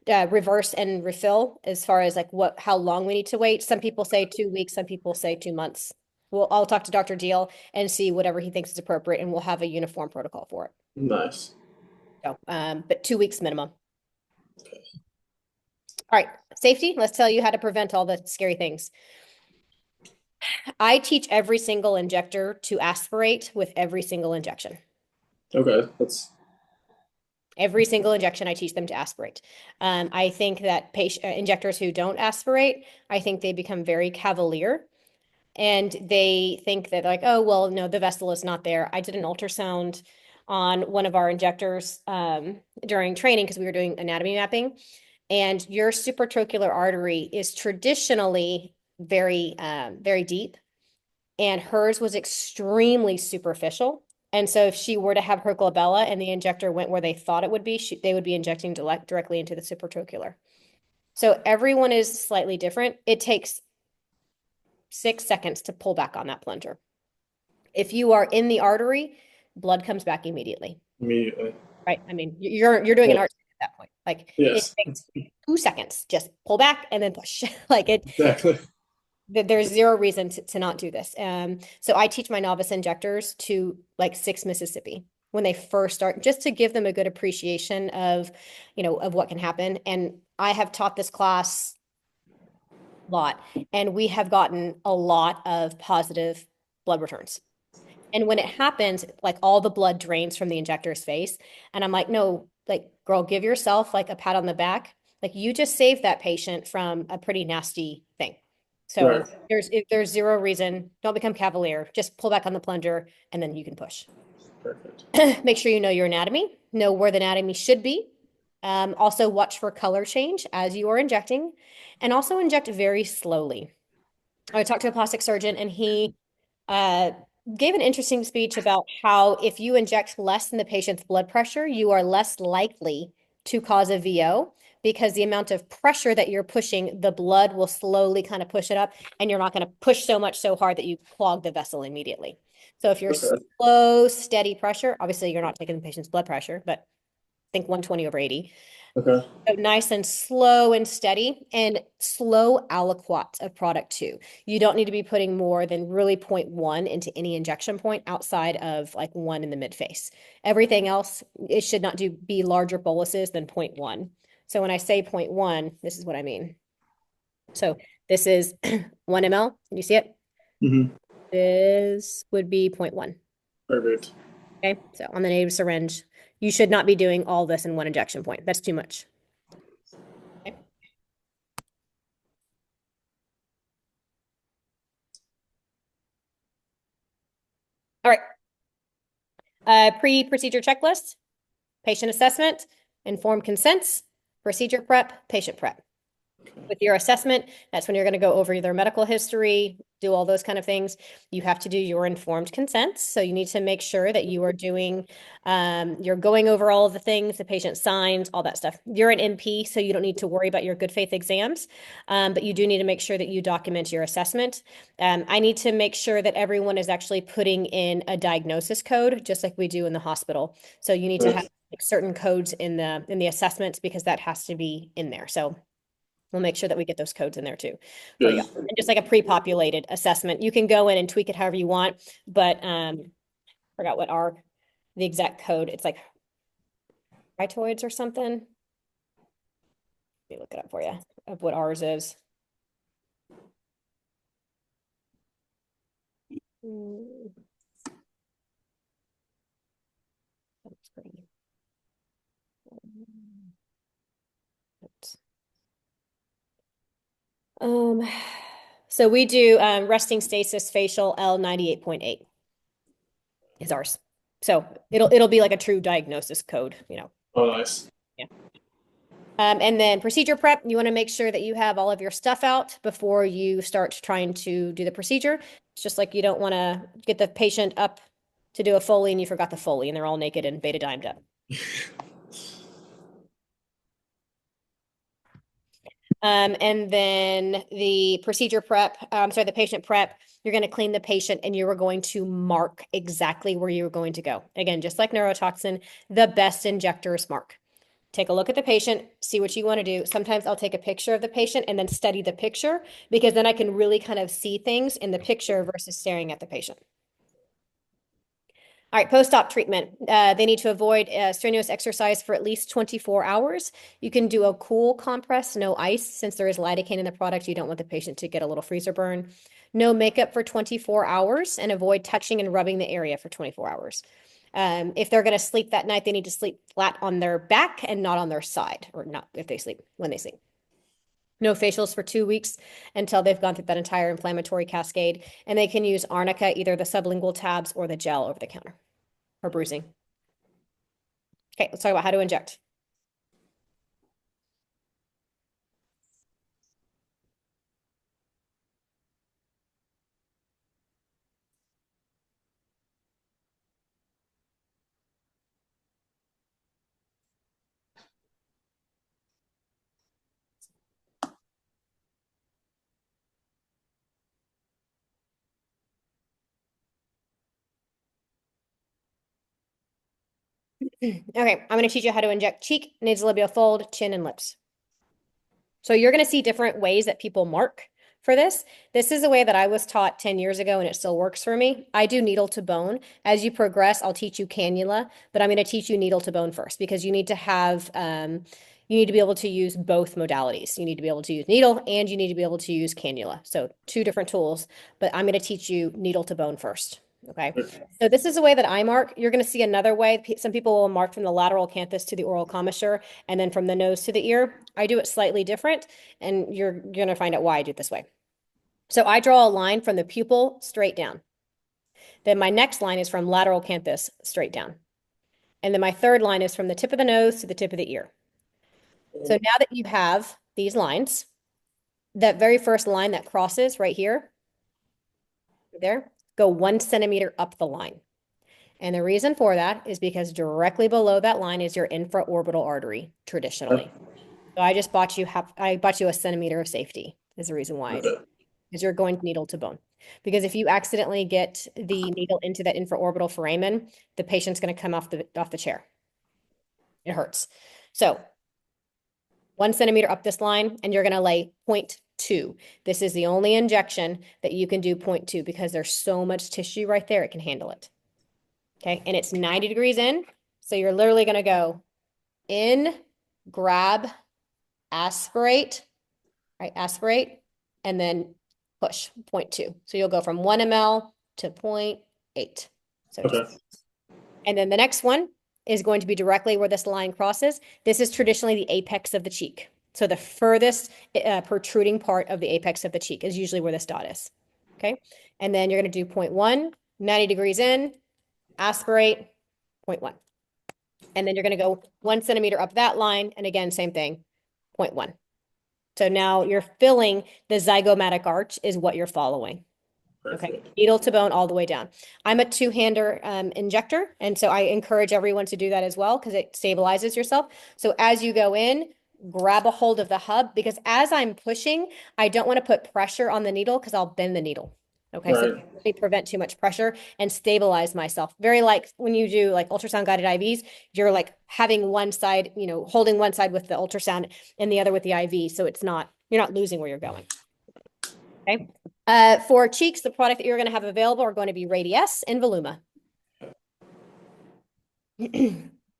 reverse and refill as far as like how long we need to wait. Some people say 2 weeks, some people say 2 months. I'll talk to Dr. Deal and see whatever he thinks is appropriate, and we'll have a uniform protocol for it. Nice. So, but 2 weeks minimum. All right, safety. Let's tell you how to prevent all the scary things. I teach every single injector to aspirate with every single injection. Okay. That's Every single injection, I teach them to aspirate. I think that injectors who don't aspirate, I think they become very cavalier, and they think that like, oh, well, no, the vessel is not there. I did an ultrasound on one of our injectors during training because we were doing anatomy mapping, and your supratrochlear artery is traditionally very deep, and hers was extremely superficial. And so if she were to have her glabella and the injector went where they thought it would be, they would be injecting directly into the supratrochlear. So everyone is slightly different. It takes 6 seconds to pull back on that plunger. If you are in the artery, blood comes back immediately, immediately. right? I mean, you're doing an Yeah. artery at that point. Like it Yes. takes 2 seconds. Just pull back and then push. Like it, Exactly. there's zero reason to not do this. So I teach my novice injectors to like 6 Mississippi when they first start, just to give them a good appreciation of, of what can happen. And I have taught this class a lot, and we have gotten a lot of positive blood returns. And when it happens, like all the blood drains from the injector's face. And I'm like, no, like, girl, give yourself like a pat on the back. Like you just saved that patient from a pretty nasty thing. So Right. there's zero reason. Don't become cavalier. Just pull back on the plunger and then you can push. Perfect. Make sure you know your anatomy, know where the anatomy should be. Also watch for color change as you are injecting, and also inject very slowly. I talked to a plastic surgeon, and he uh, gave an interesting speech about how if you inject less than the patient's blood pressure, you are less likely to cause a VO, because the amount of pressure that you're pushing, the blood will slowly kind of push it up, and you're not going to push so hard that you clog the vessel immediately. So if you're Okay. slow, steady pressure, obviously you're not taking the patient's blood pressure, but think 120/80. Okay. So nice and slow and steady, and slow aliquot of product too. You don't need to be putting more than really 0.1 into any injection point outside of like 1 in the mid face. Everything else, it should not be larger boluses than 0.1. So when I say 0.1, this is what I mean. So this is 1 ml. Can you see it? Mm-hmm. This would be 0.1. Perfect. Okay, so on the native syringe, you should not be doing all this in one injection point. That's too much. Okay. All right. Pre-procedure checklist, patient assessment, informed consents, procedure prep, patient prep. With your assessment, that's when you're going to go over their medical history, do all those kind of things. You have to do your informed consents. So you need to make sure that you are you're going over all of the things, the patient signs, all that stuff. You're an NP, so you don't need to worry about your good faith exams, but you do need to make sure that you document your assessment. I need to make sure that everyone is actually putting in a diagnosis code, just like we do in the hospital. So you need to have like certain codes in the assessments, because that has to be in there. So we'll make sure that we get those codes in there too for you. And just like a pre-populated assessment, you can go in and tweak it however you want, but forgot what the exact code. It's like ritoids or something. Let me look it up for you of what ours is. Mm. That's pretty. Oops. So we do resting stasis facial L 98.8 is ours. So it'll be like a true diagnosis code, you know. Oh, nice. Yeah. And then procedure prep, you want to make sure that you have all of your stuff out before you start trying to do the procedure. It's just like you don't want to get the patient up to do a Foley and you forgot the Foley and they're all naked and betadimed up. And then the procedure prep, the patient prep, you're going to clean the patient and you are going to mark exactly where you're going to go. Again, just like neurotoxin, the best injectors mark. Take a look at the patient, see what you want to do. Sometimes I'll take a picture of the patient and then study the picture because then I can really kind of see things in the picture versus staring at the patient. All right, post-op treatment. They need to avoid strenuous exercise for at least 24 hours. You can do a cool compress, no ice, since there is lidocaine in the product. You don't want the patient to get a little freezer burn. No makeup for 24 hours and avoid touching and rubbing the area for 24 hours. If they're going to sleep that night, they need to sleep flat on their back and not on their side, or not if they sleep, when they sleep. No facials for 2 weeks until they've gone through that entire inflammatory cascade. And they can use arnica, either the sublingual tabs or the gel over the counter for bruising. Okay, let's talk about how to inject. Okay, I'm going to teach you how to inject cheek, nasolabial fold, chin, and lips. So you're going to see different ways that people mark for this. This is a way that I was taught 10 years ago, and it still works for me. I do needle to bone. As you progress, I'll teach you cannula, but I'm going to teach you needle to bone first because you need to have, you need to be able to use both modalities. You need to be able to use needle and you need to be able to use cannula. So two different tools, but I'm going to teach you needle to bone first. Okay. So this is the way that I mark. You're going to see another way. Some people will mark from the lateral canthus to the oral commissure and then from the nose to the ear. I do it slightly different, and you're going to find out why I do it this way. So I draw a line from the pupil straight down. Then my next line is from lateral canthus straight down. And then my third line is from the tip of the nose to the tip of the ear. So now that you have these lines, that very first line that crosses right here, there, go 1 centimeter up the line. And the reason for that is because directly below that line is your infraorbital artery, traditionally. So I just bought you a centimeter of safety is the reason why I did. Because you're going needle to bone. Because if you accidentally get the needle into that infraorbital foramen, the patient's going to come off the chair. It hurts. So 1 centimeter up this line, and you're going to lay 0.2. This is the only injection that you can do 0.2 because there's so much tissue right there, it can handle it. Okay, and it's 90 degrees in. So you're literally going to go in, grab, aspirate, right? Aspirate, and then push 0.2. So you'll go from 1 ml to 0.8. So and then the next one is going to be directly where this line crosses. This is traditionally the apex of the cheek. So the furthest protruding part of the apex of the cheek is usually where this dot is. Okay, and then you're going to do 0.1, 90 degrees in, aspirate, 0.1. And then you're going to go 1 centimeter up that line. And again, same thing, 0.1. So now you're filling the zygomatic arch is what you're following. Okay, needle to bone all the way down. I'm a two-hander injector, and so I encourage everyone to do that as well because it stabilizes yourself. So as you go in, grab a hold of the hub because as I'm pushing, I don't want to put pressure on the needle because I'll bend the needle. Okay, so let me prevent too much pressure and stabilize myself. Very like when you do like ultrasound guided IVs, you're like having one side, you know, holding one side with the ultrasound and the other with the IV. So it's not, you're not losing where you're going. Okay. For cheeks, the product that you're going to have available are going to be Radiesse and Voluma.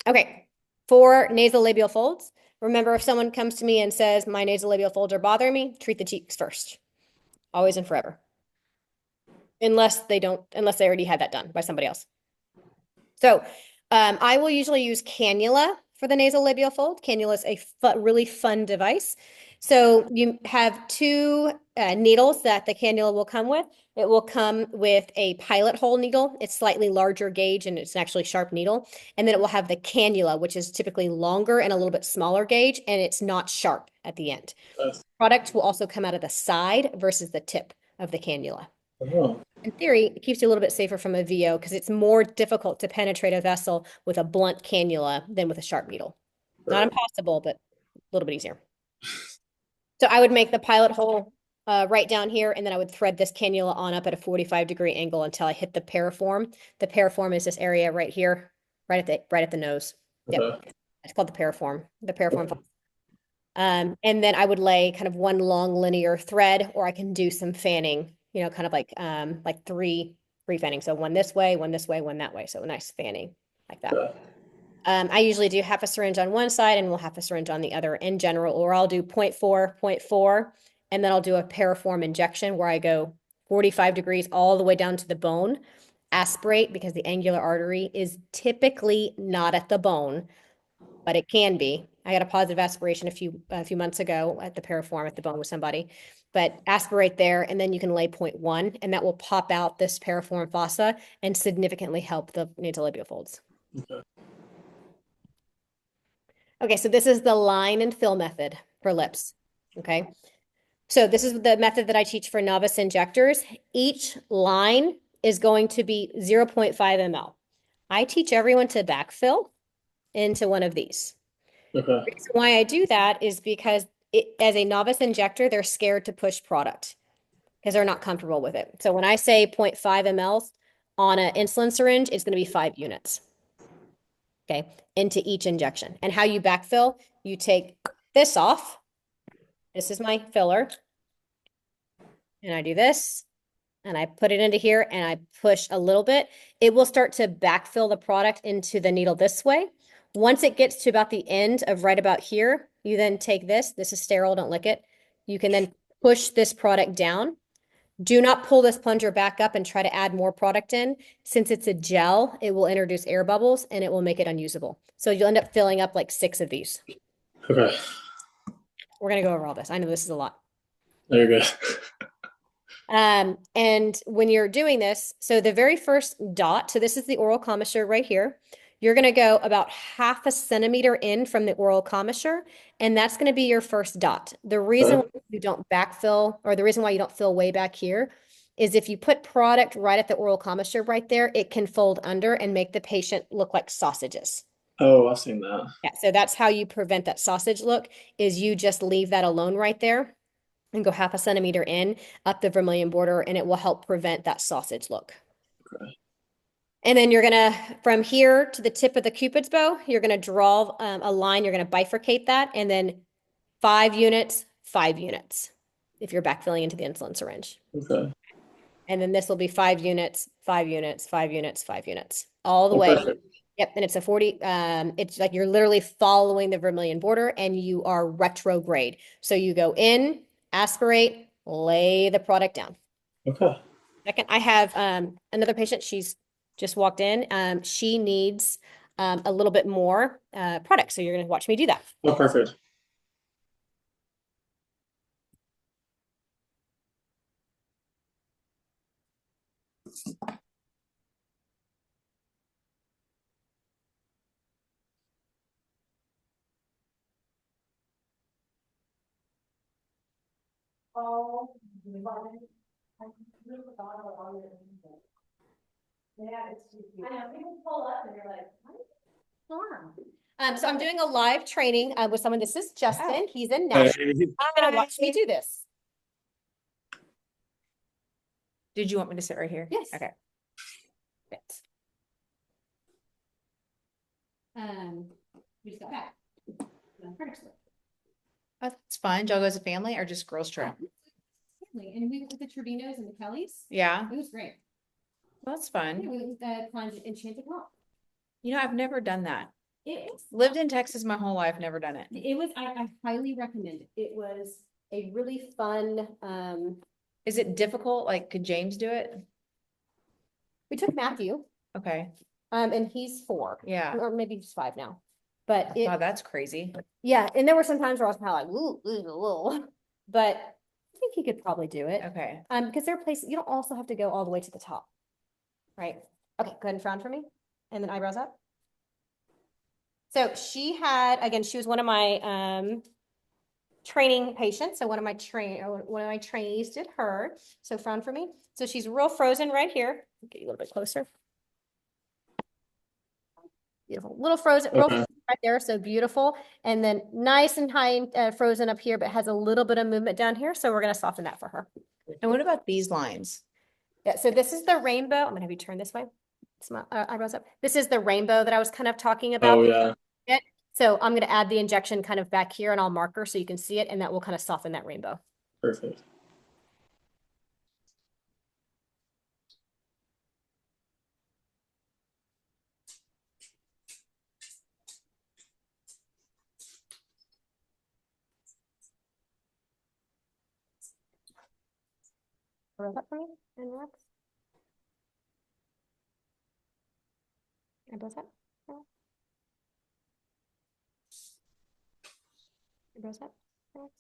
Okay. For nasolabial folds, Remember, if someone comes to me and says, my nasolabial folds are bothering me, treat the cheeks first. Always and forever. Unless they already had that done by somebody else. So I will usually use cannula for the nasolabial fold. Cannula is a really fun device. So you have two needles that the cannula will come with. It will come with a pilot hole needle. It's slightly larger gauge and it's an actually sharp needle. And then it will have the cannula, which is typically longer and a little bit smaller gauge, and it's not sharp at the end. Product will also come out of the side versus the tip of the cannula. Oh, In theory, it keeps you a little bit safer from a VO because it's more difficult to penetrate a vessel with a blunt cannula than with a sharp needle. Not impossible, but a little bit easier. So I would make the pilot hole right down here, and then I would thread this cannula on up at a 45-degree angle until I hit the piriform. The piriform is this area right here, right at the nose. Yep, okay. it's called the piriform. The piriform. And then I would lay kind of one long linear thread, or I can do some fanning, kind of like three fanning. So one this way, one that way. So a nice fanning like that. Okay. I usually do half a syringe on one side and we'll half a syringe on the other in general, or I'll do 0.4, 0.4, and then I'll do a piriform injection where I go 45 degrees all the way down to the bone, aspirate because the angular artery is typically not at the bone, but it can be. I got a positive aspiration a few months ago at the piriform at the bone with somebody, but aspirate there, and then you can lay 0.1, and that will pop out this piriform fossa and significantly help the nasolabial folds. Okay. Okay, so this is the line and fill method for lips. Okay, so this is the method that I teach for novice injectors. Each line is going to be 0.5 ml. I teach everyone to backfill into one of these. Okay. The reason why I do that is because as a novice injector, they're scared to push product because they're not comfortable with it. So when I say 0.5 mLs on an insulin syringe, it's going to be 5 units. Okay, into each injection. And how you backfill, you take this off. This is my filler. And I do this, and I put it into here, and I push a little bit. It will start to backfill the product into the needle this way. Once it gets to about the end of right about here, you then take this. This is sterile, don't lick it. You can then push this product down. Do not pull this plunger back up and try to add more product in. Since it's a gel, it will introduce air bubbles and it will make it unusable. So you'll end up filling up like 6 of these. Okay. We're going to go over all this. I know this is a lot. There you go. And when you're doing this, so the very first dot, so this is the oral commissure right here. You're going to go about 1/2 centimeter in from the oral commissure, and that's going to be your first dot. The reason why you don't backfill, or the reason why you don't fill way back here, is if you put product right at the oral commissure right there, it can fold under and make the patient look like sausages. Oh, I've seen that. Yeah, so that's how you prevent that sausage look, is you just leave that alone right there and go 1/2 centimeter in up the vermilion border, and it will help prevent that sausage look. Okay. And then you're gonna, from here to the tip of the Cupid's bow, you're gonna draw a line, you're gonna bifurcate that, and then 5 units, 5 units, if you're backfilling into the insulin syringe. Okay. And then this will be 5 units, 5 units, 5 units, 5 units, all the way. Perfect. Yep, and it's a 40, it's like you're literally following the vermilion border and you are retrograde. So you go in, aspirate, lay the product down. Okay. Second, I have another patient, she's just walked in. She needs a little bit more product. So you're going to watch me do that. Oh, perfect. So I'm doing a live training with someone. This is Justin. He's in Hey. Nashville. He's going to watch me do this. Did you want me to sit right here? Yes. Okay. Yes. We just got back. Oh, that's fun. Y'all go as a family or just girls trip? And we went with the Trevinos and the Kellys. Yeah. It was great. Well, that's Yeah, fun. we went with the Enchanted Rock. You know, I've never done that. It was Lived in Texas my whole life, never done it. I highly recommend it. It was a really fun, Is it difficult? Like, could James do it? we took Matthew, Okay, and he's 4. yeah. Or maybe he's 5 now. But Wow, that's crazy. yeah, and there were some times where I was kind of like, ooh, ooh, ooh, but I think he could probably do it. Okay. Because there are places, you don't also have to go all the way to the top, right? Okay, go ahead and frown for me, and then eyebrows up. So she had, again, she was one of my training patients. So one of my trainees did her. So frown for me. So she's real frozen right here. Get you a little bit closer. Beautiful, little frozen, real Okay. frozen right there. So beautiful, and then nice and high frozen up here, but has a little bit of movement down here. So we're gonna soften that for her. And what about these lines? Yeah. So this is the rainbow. I'm gonna have you turn this way. Smile, eyebrows up. This is the rainbow that I was kind of talking about. Oh yeah. So I'm going to add the injection kind of back here and I'll marker so you can see it, and that will kind of soften that rainbow. Perfect. Roll that for me and relax. Eyebrows up. Relax. Eyebrows up. Relax.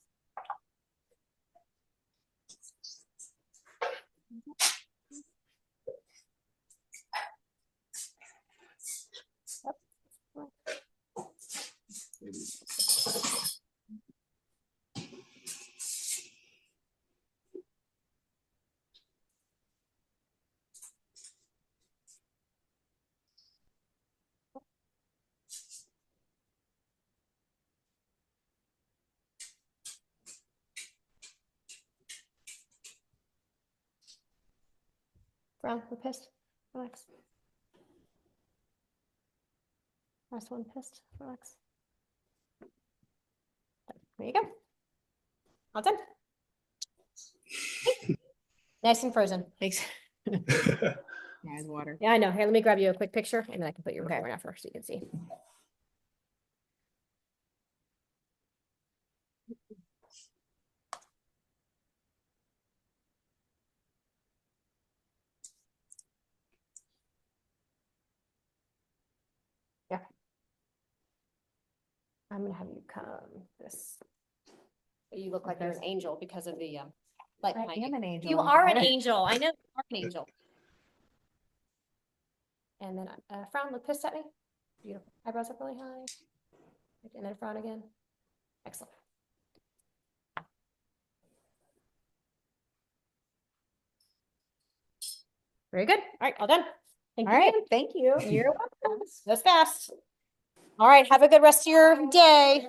Up. Relax. Frown, we're pissed. Relax. Last one, pissed. Relax. There you go. All done. Nice and frozen. Thanks. Yeah, it's water. Yeah, I know. Here, let me grab you a quick picture and then I can put your before and after so you can see. Yeah. I'm gonna have you come this. You look like you're an angel because of the light I behind you. am an angel. You are an angel. I know you are an angel. And then frown, look pissed at me. Beautiful. Eyebrows up really high. And then frown again. Excellent. Very good. All right, all done. Thank All you. right, ma'am. thank you. You're welcome. That's fast. All right, have a good rest of your day.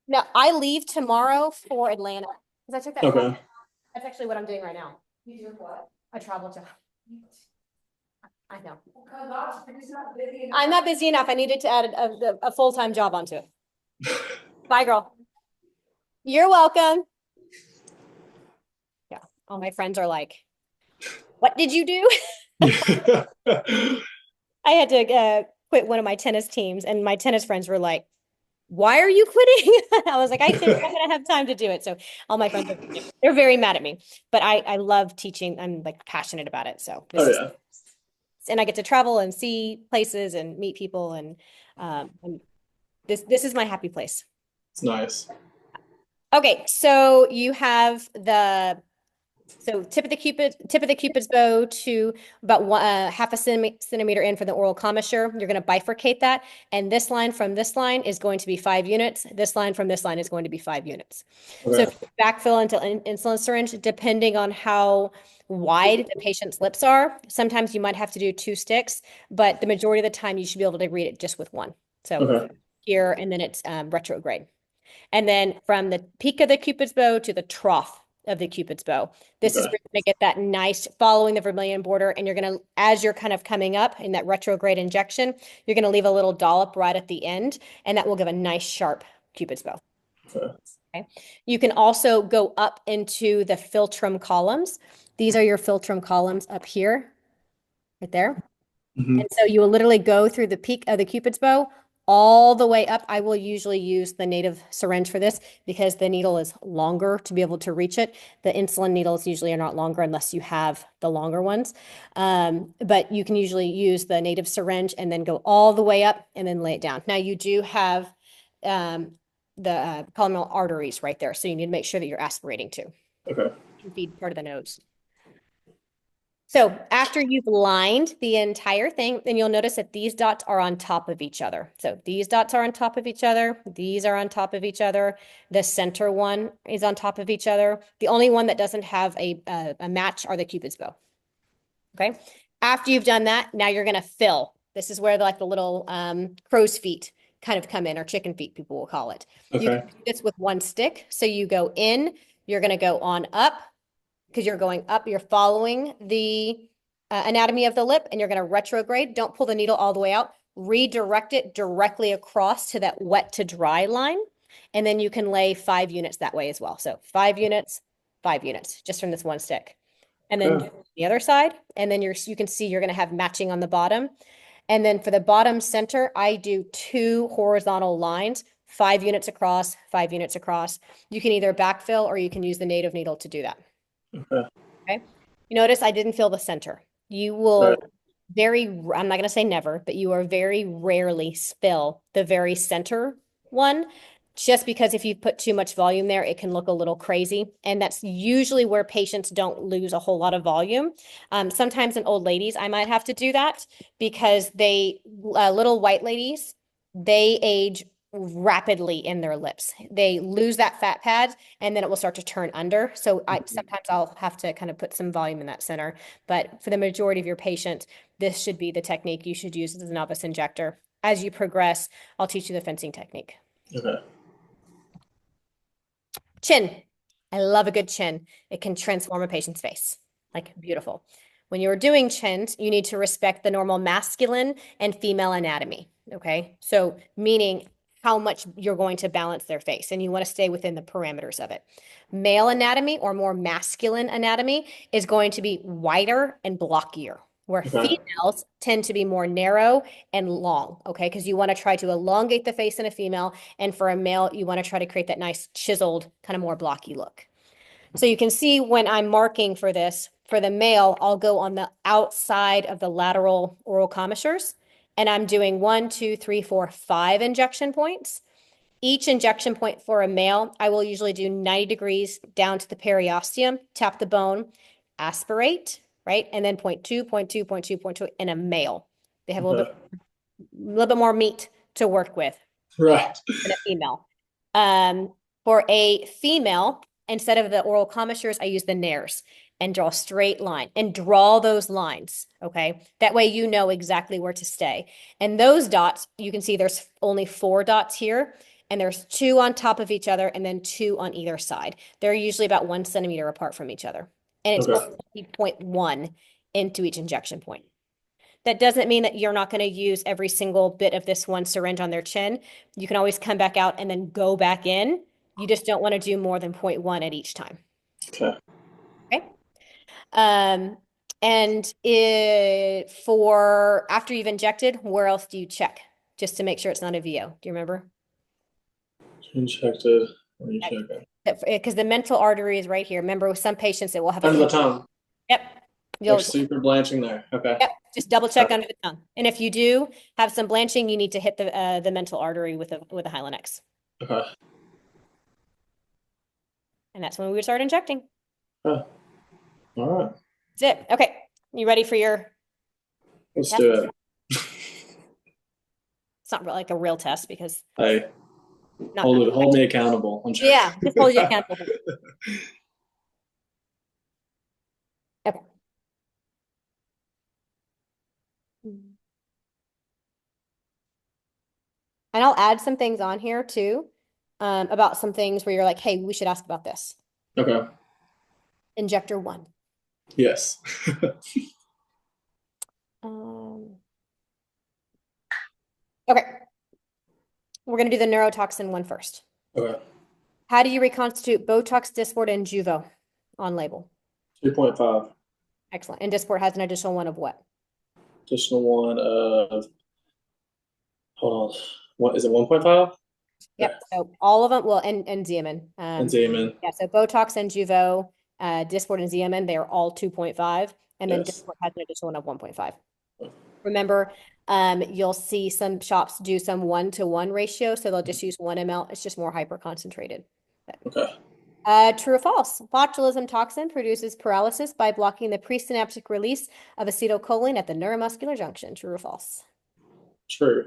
Now, I leave tomorrow for Atlanta because I took that. Okay. That's actually what I'm doing right now. You do what? A travel job. I know. I'm not busy enough. I needed to add a full-time job onto it. Bye, girl. You're welcome. Yeah. All my friends are like, what did you do? I had to quit one of my tennis teams, and my tennis friends were like, why are you quitting? I was like, I think I'm gonna have time to do it. So all my friends they're very mad at me, but I love teaching. I'm like passionate about it. So Oh yeah. and I get to travel and see places and meet people, and this is my happy place. It's nice. Okay, so you have tip of the cupid's bow to about half a centimeter in for the oral commissure. You're going to bifurcate that, and this line from this line is going to be 5 units. This line from this line is going to be 5 units. So Okay. if you backfill into insulin syringe, depending on how wide the patient's lips are, sometimes you might have to do 2 sticks, but the majority of the time you should be able to read it just with 1. So Okay. here, and then it's retrograde. And then from the peak of the cupid's bow to the trough of the cupid's bow, this is Okay. where you're going to get that nice following the vermilion border. And you're going to, as you're kind of coming up in that retrograde injection, you're going to leave a little dollop right at the end, and that will give a nice sharp cupid's bow. Okay. Okay. You can also go up into the philtrum columns. These are your philtrum columns up here, right there. Mhm. And so you will literally go through the peak of the Cupid's bow all the way up. I will usually use the native syringe for this because the needle is longer to be able to reach it. The insulin needles usually are not longer unless you have the longer ones. But you can usually use the native syringe and then go all the way up and then lay it down. Now you do have the pulmonary arteries right there. So you need to make sure that you're aspirating too. Okay. You can feed part of the nose. So after you've lined the entire thing, then you'll notice that these dots are on top of each other. So these dots are on top of each other. These are on top of each other. The center one is on top of each other. The only one that doesn't have a match are the Cupid's bow. Okay. After you've done that, now you're going to fill. This is where the little crow's feet kind of come in, or chicken feet, people will call it. You Okay. can do this with one stick. So you go in, you're going to go on up, because you're going up, you're following the anatomy of the lip, and you're going to retrograde. Don't pull the needle all the way out. Redirect it directly across to that wet to dry line. And then you can lay 5 units that way as well. So 5 units, 5 units, just from this one stick. And then Okay. do the other side. And then you can see you're going to have matching on the bottom. And then for the bottom center, I do 2 horizontal lines, 5 units across, 5 units across. You can either backfill or you can use the native needle to do that. Okay. Okay. You notice I didn't feel the center. You Right. will I'm not going to say never, but you are very rarely spill the very center one, just because if you put too much volume there, it can look a little crazy. And that's usually where patients don't lose a whole lot of volume. Sometimes in old ladies, I might have to do that because little white ladies, they age rapidly in their lips. They lose that fat pad and then it will start to turn under. So sometimes I'll have to kind of put some volume in that center. But for the majority of your patients, this should be the technique you should use as a novice injector. As you progress, I'll teach you the fencing technique. Okay. Chin. I love a good chin. It can transform a patient's face. Like beautiful. When you're doing chins, you need to respect the normal masculine and female anatomy. Okay. So meaning how much you're going to balance their face, and you want to stay within the parameters of it. Male anatomy, or more masculine anatomy, is going to be wider and blockier, where Okay. females tend to be more narrow and long. Okay. Because you want to try to elongate the face in a female, and for a male, you want to try to create that nice chiseled, kind of more blocky look. So you can see when I'm marking for this, for the male, I'll go on the outside of the lateral oral commissures, and I'm doing 1, 2, 3, 4, 5 injection points. Each injection point for a male, I will usually do 90 degrees down to the periosteum, tap the bone, aspirate, right? And then point two, point two, point two, point two in a male. They have a Okay. little bit more meat to work with Right. than a female. For a female, instead of the oral commissures, I use the nares and draw a straight line and draw those lines. Okay. That way you know exactly where to stay. And those dots, you can see there's only 4 dots here, and there's 2 on top of each other and then 2 on either side. They're usually about 1 centimeter apart from each other. And it's Okay. only 0.1 into each injection point. That doesn't mean that you're not going to use every single bit of this one syringe on their chin. You can always come back out and then go back in. You just don't want to do more than 0.1 at each time. Okay. Okay. And for after you've injected, where else do you check just to make sure it's not a VO? Do you remember? Injected. What are you checking? Because the mental artery is right here. Remember, with some patients, it will have Under the tongue. Yep. Like super blanching there. Okay. Yep. Just double check Okay. under the tongue. And if you do have some blanching, you need to hit the mental artery with a Hylenex. Okay. And that's when we would start injecting. Okay. All right. That's it. Okay. You ready for your Let's test? do it. It's not like a real test because Hey, not hold me accountable. I'm sure. Yeah, just hold you accountable. Okay. And I'll add some things on here too, about some things where you're like, hey, we should ask about this. Okay. Injector 1. Yes. Okay. We're going to do the neurotoxin one first. Okay. How do you reconstitute Botox, Dysport, and Juvo on label? 2.5. Excellent. And Dysport has an additional one of what? additional one of, hold on, what is it, 1.5? Yep. So all of them, well, and Xeomin. And Xeomin. Yeah, so Botox and Jeuveau, Dysport and Xeomin, they are all 2.5, and then Yes. Dysport has an additional one of 1.5. Remember, you'll see some shops do some 1-to-1 ratio, so they'll just use 1 ml. It's just more hyper concentrated. Okay. True or false? Botulism toxin produces paralysis by blocking the presynaptic release of acetylcholine at the neuromuscular junction. True or false? True.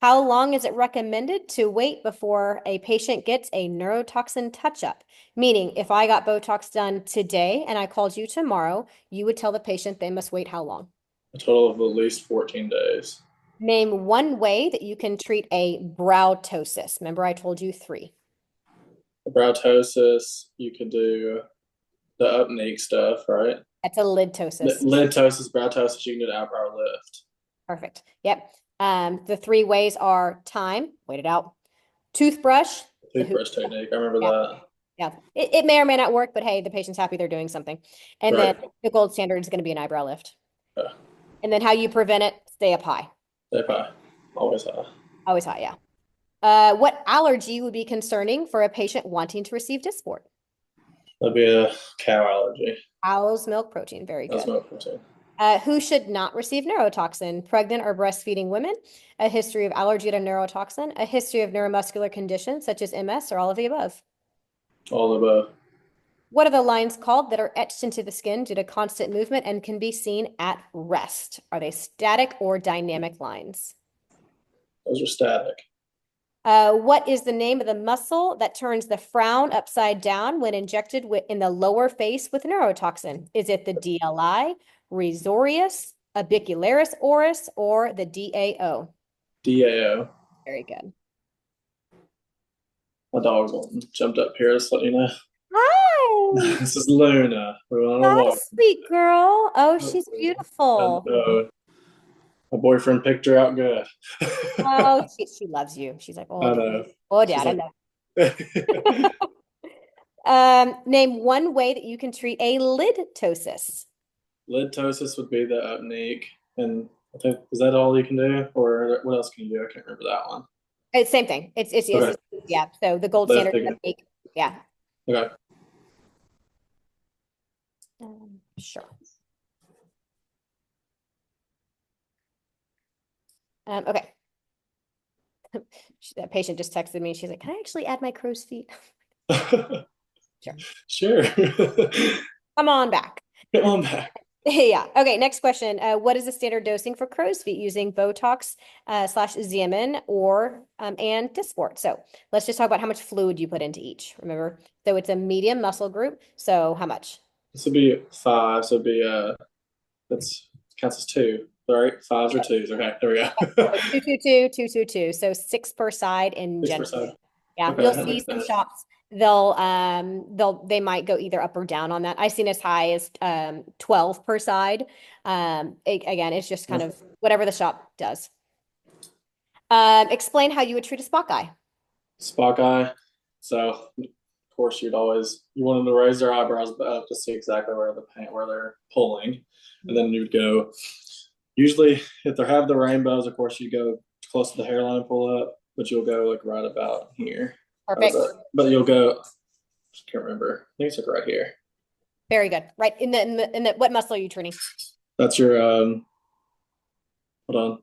How long is it recommended to wait before a patient gets a neurotoxin touch-up? Meaning, if I got Botox done today and I called you tomorrow, you would tell the patient they must wait how long? A total of at least 14 days. Name one way that you can treat a brow ptosis. Remember, I told you 3. The browtosis, you could do the upneak stuff, right? That's a lid ptosis. Lidtosis, browtosis, you can do the eyebrow lift. Perfect. Yep. The 3 ways are time, wait it out, toothbrush, the hoop. Toothbrush technique. I remember Yeah. that. Yeah, it may or may not work, but hey, the patient's happy they're doing something. And then Right. the gold standard is going to be an eyebrow lift. Yeah. And then how you prevent it, stay up high. Stay high. Always high. Always high, yeah. What allergy would be concerning for a patient wanting to receive Dysport? That'd be a cow allergy. Cow's milk protein, very That's good. milk protein. Who should not receive neurotoxin? Pregnant or breastfeeding women, a history of allergy to neurotoxin, a history of neuromuscular conditions such as MS, or all of the above. All of the What are the lines called that are etched into the skin due to constant movement and can be seen at rest? Are they static or dynamic lines? those are static. What is the name of the muscle that turns the frown upside down when injected in the lower face with neurotoxin? Is it the DLI, risorius, orbicularis oris, or the DAO? DAO. Very good. My dog's jumped up here, just let you know. Hi. This is Luna. We're on a Hi, walk. sweet girl. Oh, she's beautiful. And, my boyfriend picked her out good. Oh, she loves you. She's like, I oh, know. oh, She's dad, I know. Name one way that you can treat a lid ptosis. Lidtosis would be the upneak, and I think is that all you can do, or what else can you do? I can't remember that one. It's same thing. It's Okay. yeah. So the gold standard Lifting. technique. Yeah. Okay. Sure. Okay. That patient just texted me. She's like, "Can I actually add my crow's feet?" Sure. Sure. Come on back. Come on back. Yeah. Okay. Next question. What is the standard dosing for crow's feet using Botox slash Xeomin or and Dysport? So let's just talk about how much fluid you put into each. Remember, so it's a medium muscle group. So how much? This would be 5. So it'd be that's counts as 2. Sorry, 5s or 2s. Okay, there we go. 2, 2, 2, 2, 2, 2. So 6 per side in 6 general. percent. Yeah, Okay, you'll that see makes some sense. shops, they might go either up or down on that. I've seen as high as 12 per side. Again, it's just kind of whatever the shop does. Explain how you would treat a spot guy. Spot guy. So of course you want them to raise their eyebrows up to see exactly where they're pulling, and then you'd go. Usually, if they have the rainbows, of course you go close to the hairline and pull up, but you'll go like right about here. Perfect. But you'll go. I can't remember. I think it's like right here. Very good. Right in the what muscle are you treating? That's your Hold on.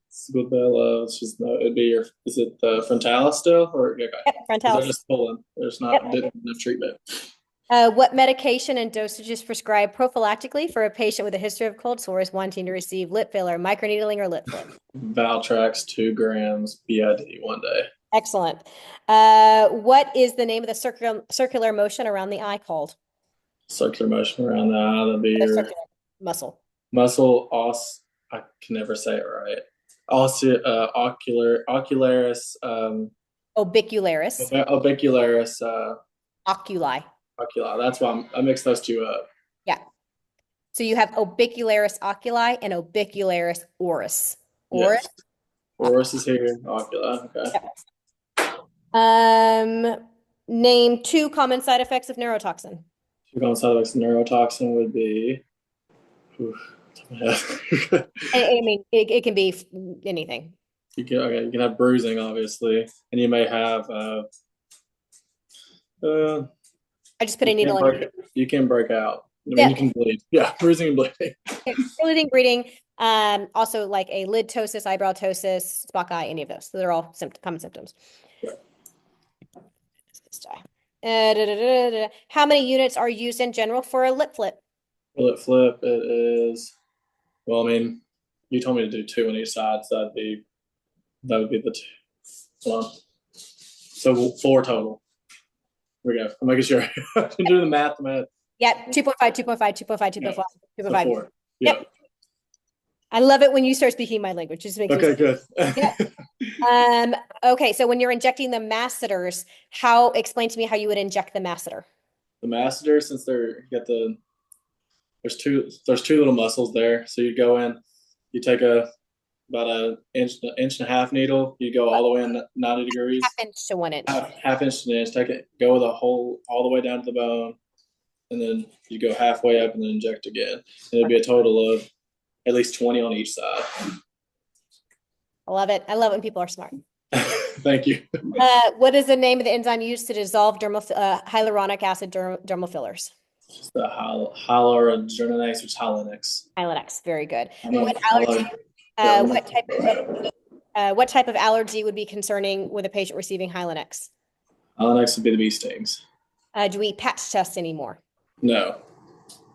Squabella. It's just no. It'd be your. Is it the frontalis still or okay? Yep, They're frontalis. just pulling. There's not Yep. didn't have enough treatment. What medication and dosage is prescribed prophylactically for a patient with a history of cold sores wanting to receive lip filler, microneedling, or lip flip? Valtrax 2 grams BID one day. Excellent. What is the name of the circular motion around the eye called? Circular motion around the eye. That'd be The your circular muscle. muscle os. I can never say it right. Ocularis, Orbicularis, orbicularis, oculi. oculi. That's why I mixed those two up. Yeah. So you have orbicularis oculi and orbicularis oris. Oris. Yes. Oris is here. Oculi. Okay. Name 2 common side effects of neurotoxin. Two common side effects of neurotoxin would be I mean, it can be anything. You can have bruising, obviously, and you may have uh, I just put a needle in. you can break out. I mean, Yeah, you can bleed. Yeah, bruising and bleeding. bleeding, bleeding. Also like a lid ptosis, eyebrow ptosis, spot eye, any of those. So they're all common symptoms. How many units are used in general for a lip flip? Will it flip? It is. Well, I mean, you told me to do two on each side, so that would be the two. Hold on. So four total. Here we go. I'm making sure. I'm doing the math. Yep, 2.5, 2.5, 2.5, 2.5, So 2.5. four. Yep. Yep. I love it when you start speaking my language. Just makes me Okay, good. okay, so when you're injecting the masseters, explain to me how you would inject the masseter. The masseter, since there's two little muscles there. So you go in, you take about an inch and a half needle, you go all the way in 90 degrees. Half inch to 1 inch. Half inch to an inch, take it, go the whole all the way down to the bone, and then you go halfway up and then inject again. And it'd be a total of at least 20 on each side. I love it. I love it when people are smart. Thank you. What is the name of the enzyme used to dissolve hyaluronic acid dermal fillers? Just the hyaluronidase, which is Hylenex. Hylenex, very good. What What type of allergy would be concerning with a patient receiving Hylenex? Hylenex would be the bee stings. Do we patch test anymore? No.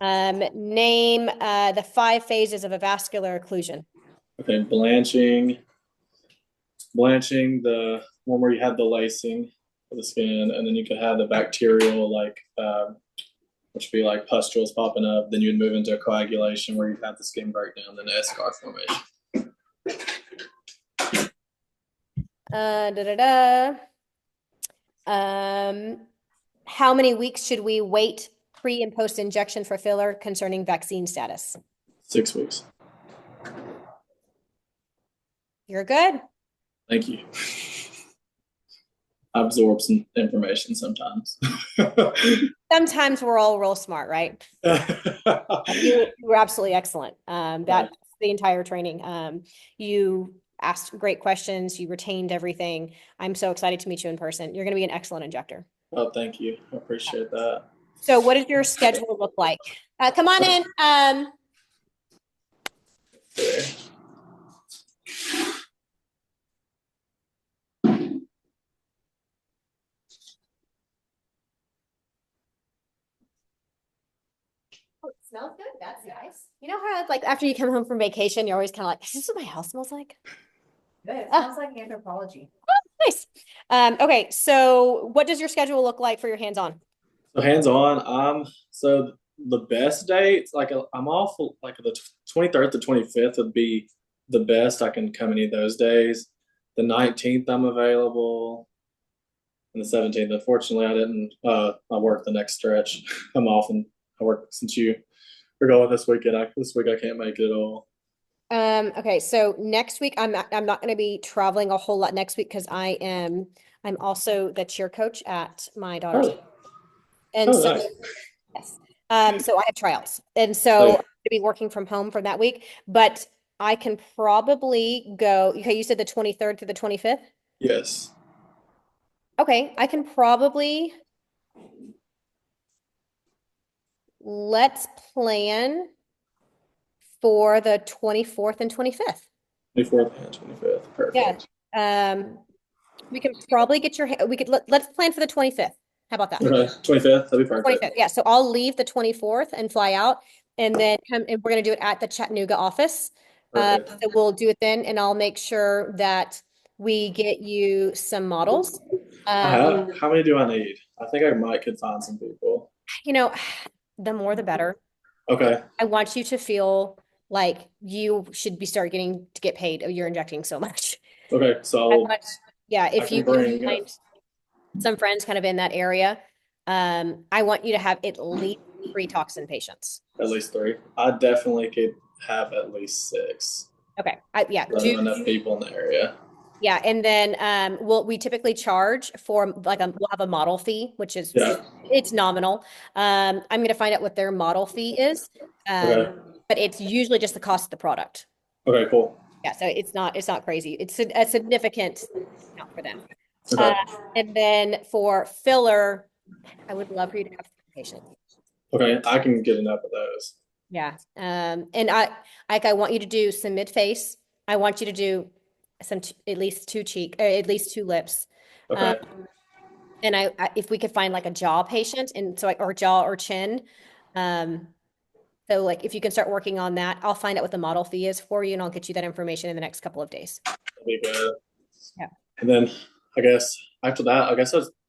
Name the 5 phases of a vascular occlusion. Okay, blanching, the one where you have the lacing of the skin, and then you could have the bacterial, which would be like pustules popping up. Then you'd move into coagulation where you'd have the skin breakdown, then eschar formation. How many weeks should we wait pre and post injection for filler concerning vaccine status? 6 weeks. You're good. Thank you. I absorb some information sometimes. Sometimes we're all real smart, right? You were absolutely excellent. That's the entire training. You asked great questions. You retained everything. I'm so excited to meet you in person. You're going to be an excellent injector. Oh, thank you. I appreciate that. So what does your schedule look like? Come on in. There. Oh, it smells good. That's nice. You know how like after you come home from vacation, you're always kind of like, is this what my house smells like? Good. It sounds like anthropology. Nice. Okay, so what does your schedule look like for your hands-on? So hands-on, so the best dates, I'm off like the 23rd to 25th would be the best I can come any of those days. The 19th I'm available. And the 17th, unfortunately, I work the next stretch. I'm off and I work since you were going this weekend. This week I can't make it at all. Okay, so next week I'm not going to be traveling a whole lot next week because I'm also the cheer coach at my daughter's. Oh, And so nice. yes. So I have tryouts. And so I'm going to be working from home for that week, but I can probably go. Okay, you said the 23rd to the 25th? Yes. Okay, I can probably let's plan for the 24th and 25th. 24th and 25th. Perfect. Yeah. We can probably get let's plan for the 25th. How about that? Okay. 25th, that'd be perfect. 25th. Yeah. So I'll leave the 24th and fly out and then and we're going to do it at the Chattanooga office. So we'll do it then and I'll make sure that we get you some models. How many do I need? I think I could find some people. The more the better. Okay. I want you to feel like you should start getting to get paid. You're injecting so much. Okay. So if you find some friends kind of in that area, I want you to have at least 3 toxin patients. At least 3. I definitely could have at least 6. Okay. There's enough people in the area. Yeah, and then we typically charge for we'll have a model fee, which is it's nominal. I'm going to find out what their model fee is. Okay. but it's usually just the cost of the product. Okay, cool. Yeah, so it's not crazy. It's a significant amount for them. Okay. And then for filler, I would love for you to have some patients. Okay, I can get enough of those. Yeah. And I want you to do some mid-face. I want you to do at least two at least two lips. Okay. And if we could find like a jaw patient and so or jaw or chin. So like if you can start working on that, I'll find out what the model fee is for you and I'll get you that information in the next couple of days. That'd be good. Yeah. And then I guess after that,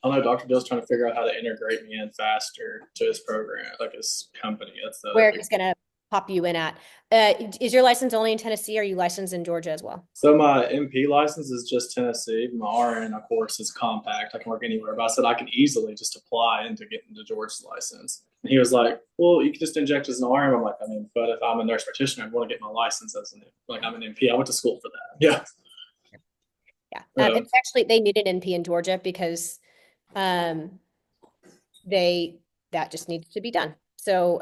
I know Dr. Dill's trying to figure out how to integrate me in faster to his program, like his company. That's the Where he's gonna pop you in at. Is your license only in Tennessee? Or are you licensed in Georgia as well? So my MP license is just Tennessee. My RN, of course, is compact. I can work anywhere. But I said I can easily just apply into getting the Georgia's license. And he was like, "Well, you can just inject as an RN." I'm like, "I mean, but if I'm a nurse practitioner, I want to get my license as I'm an MP. I went to school for that." Yeah. Yeah. Yeah. It's actually they need an NP in Georgia because that just needs to be done. So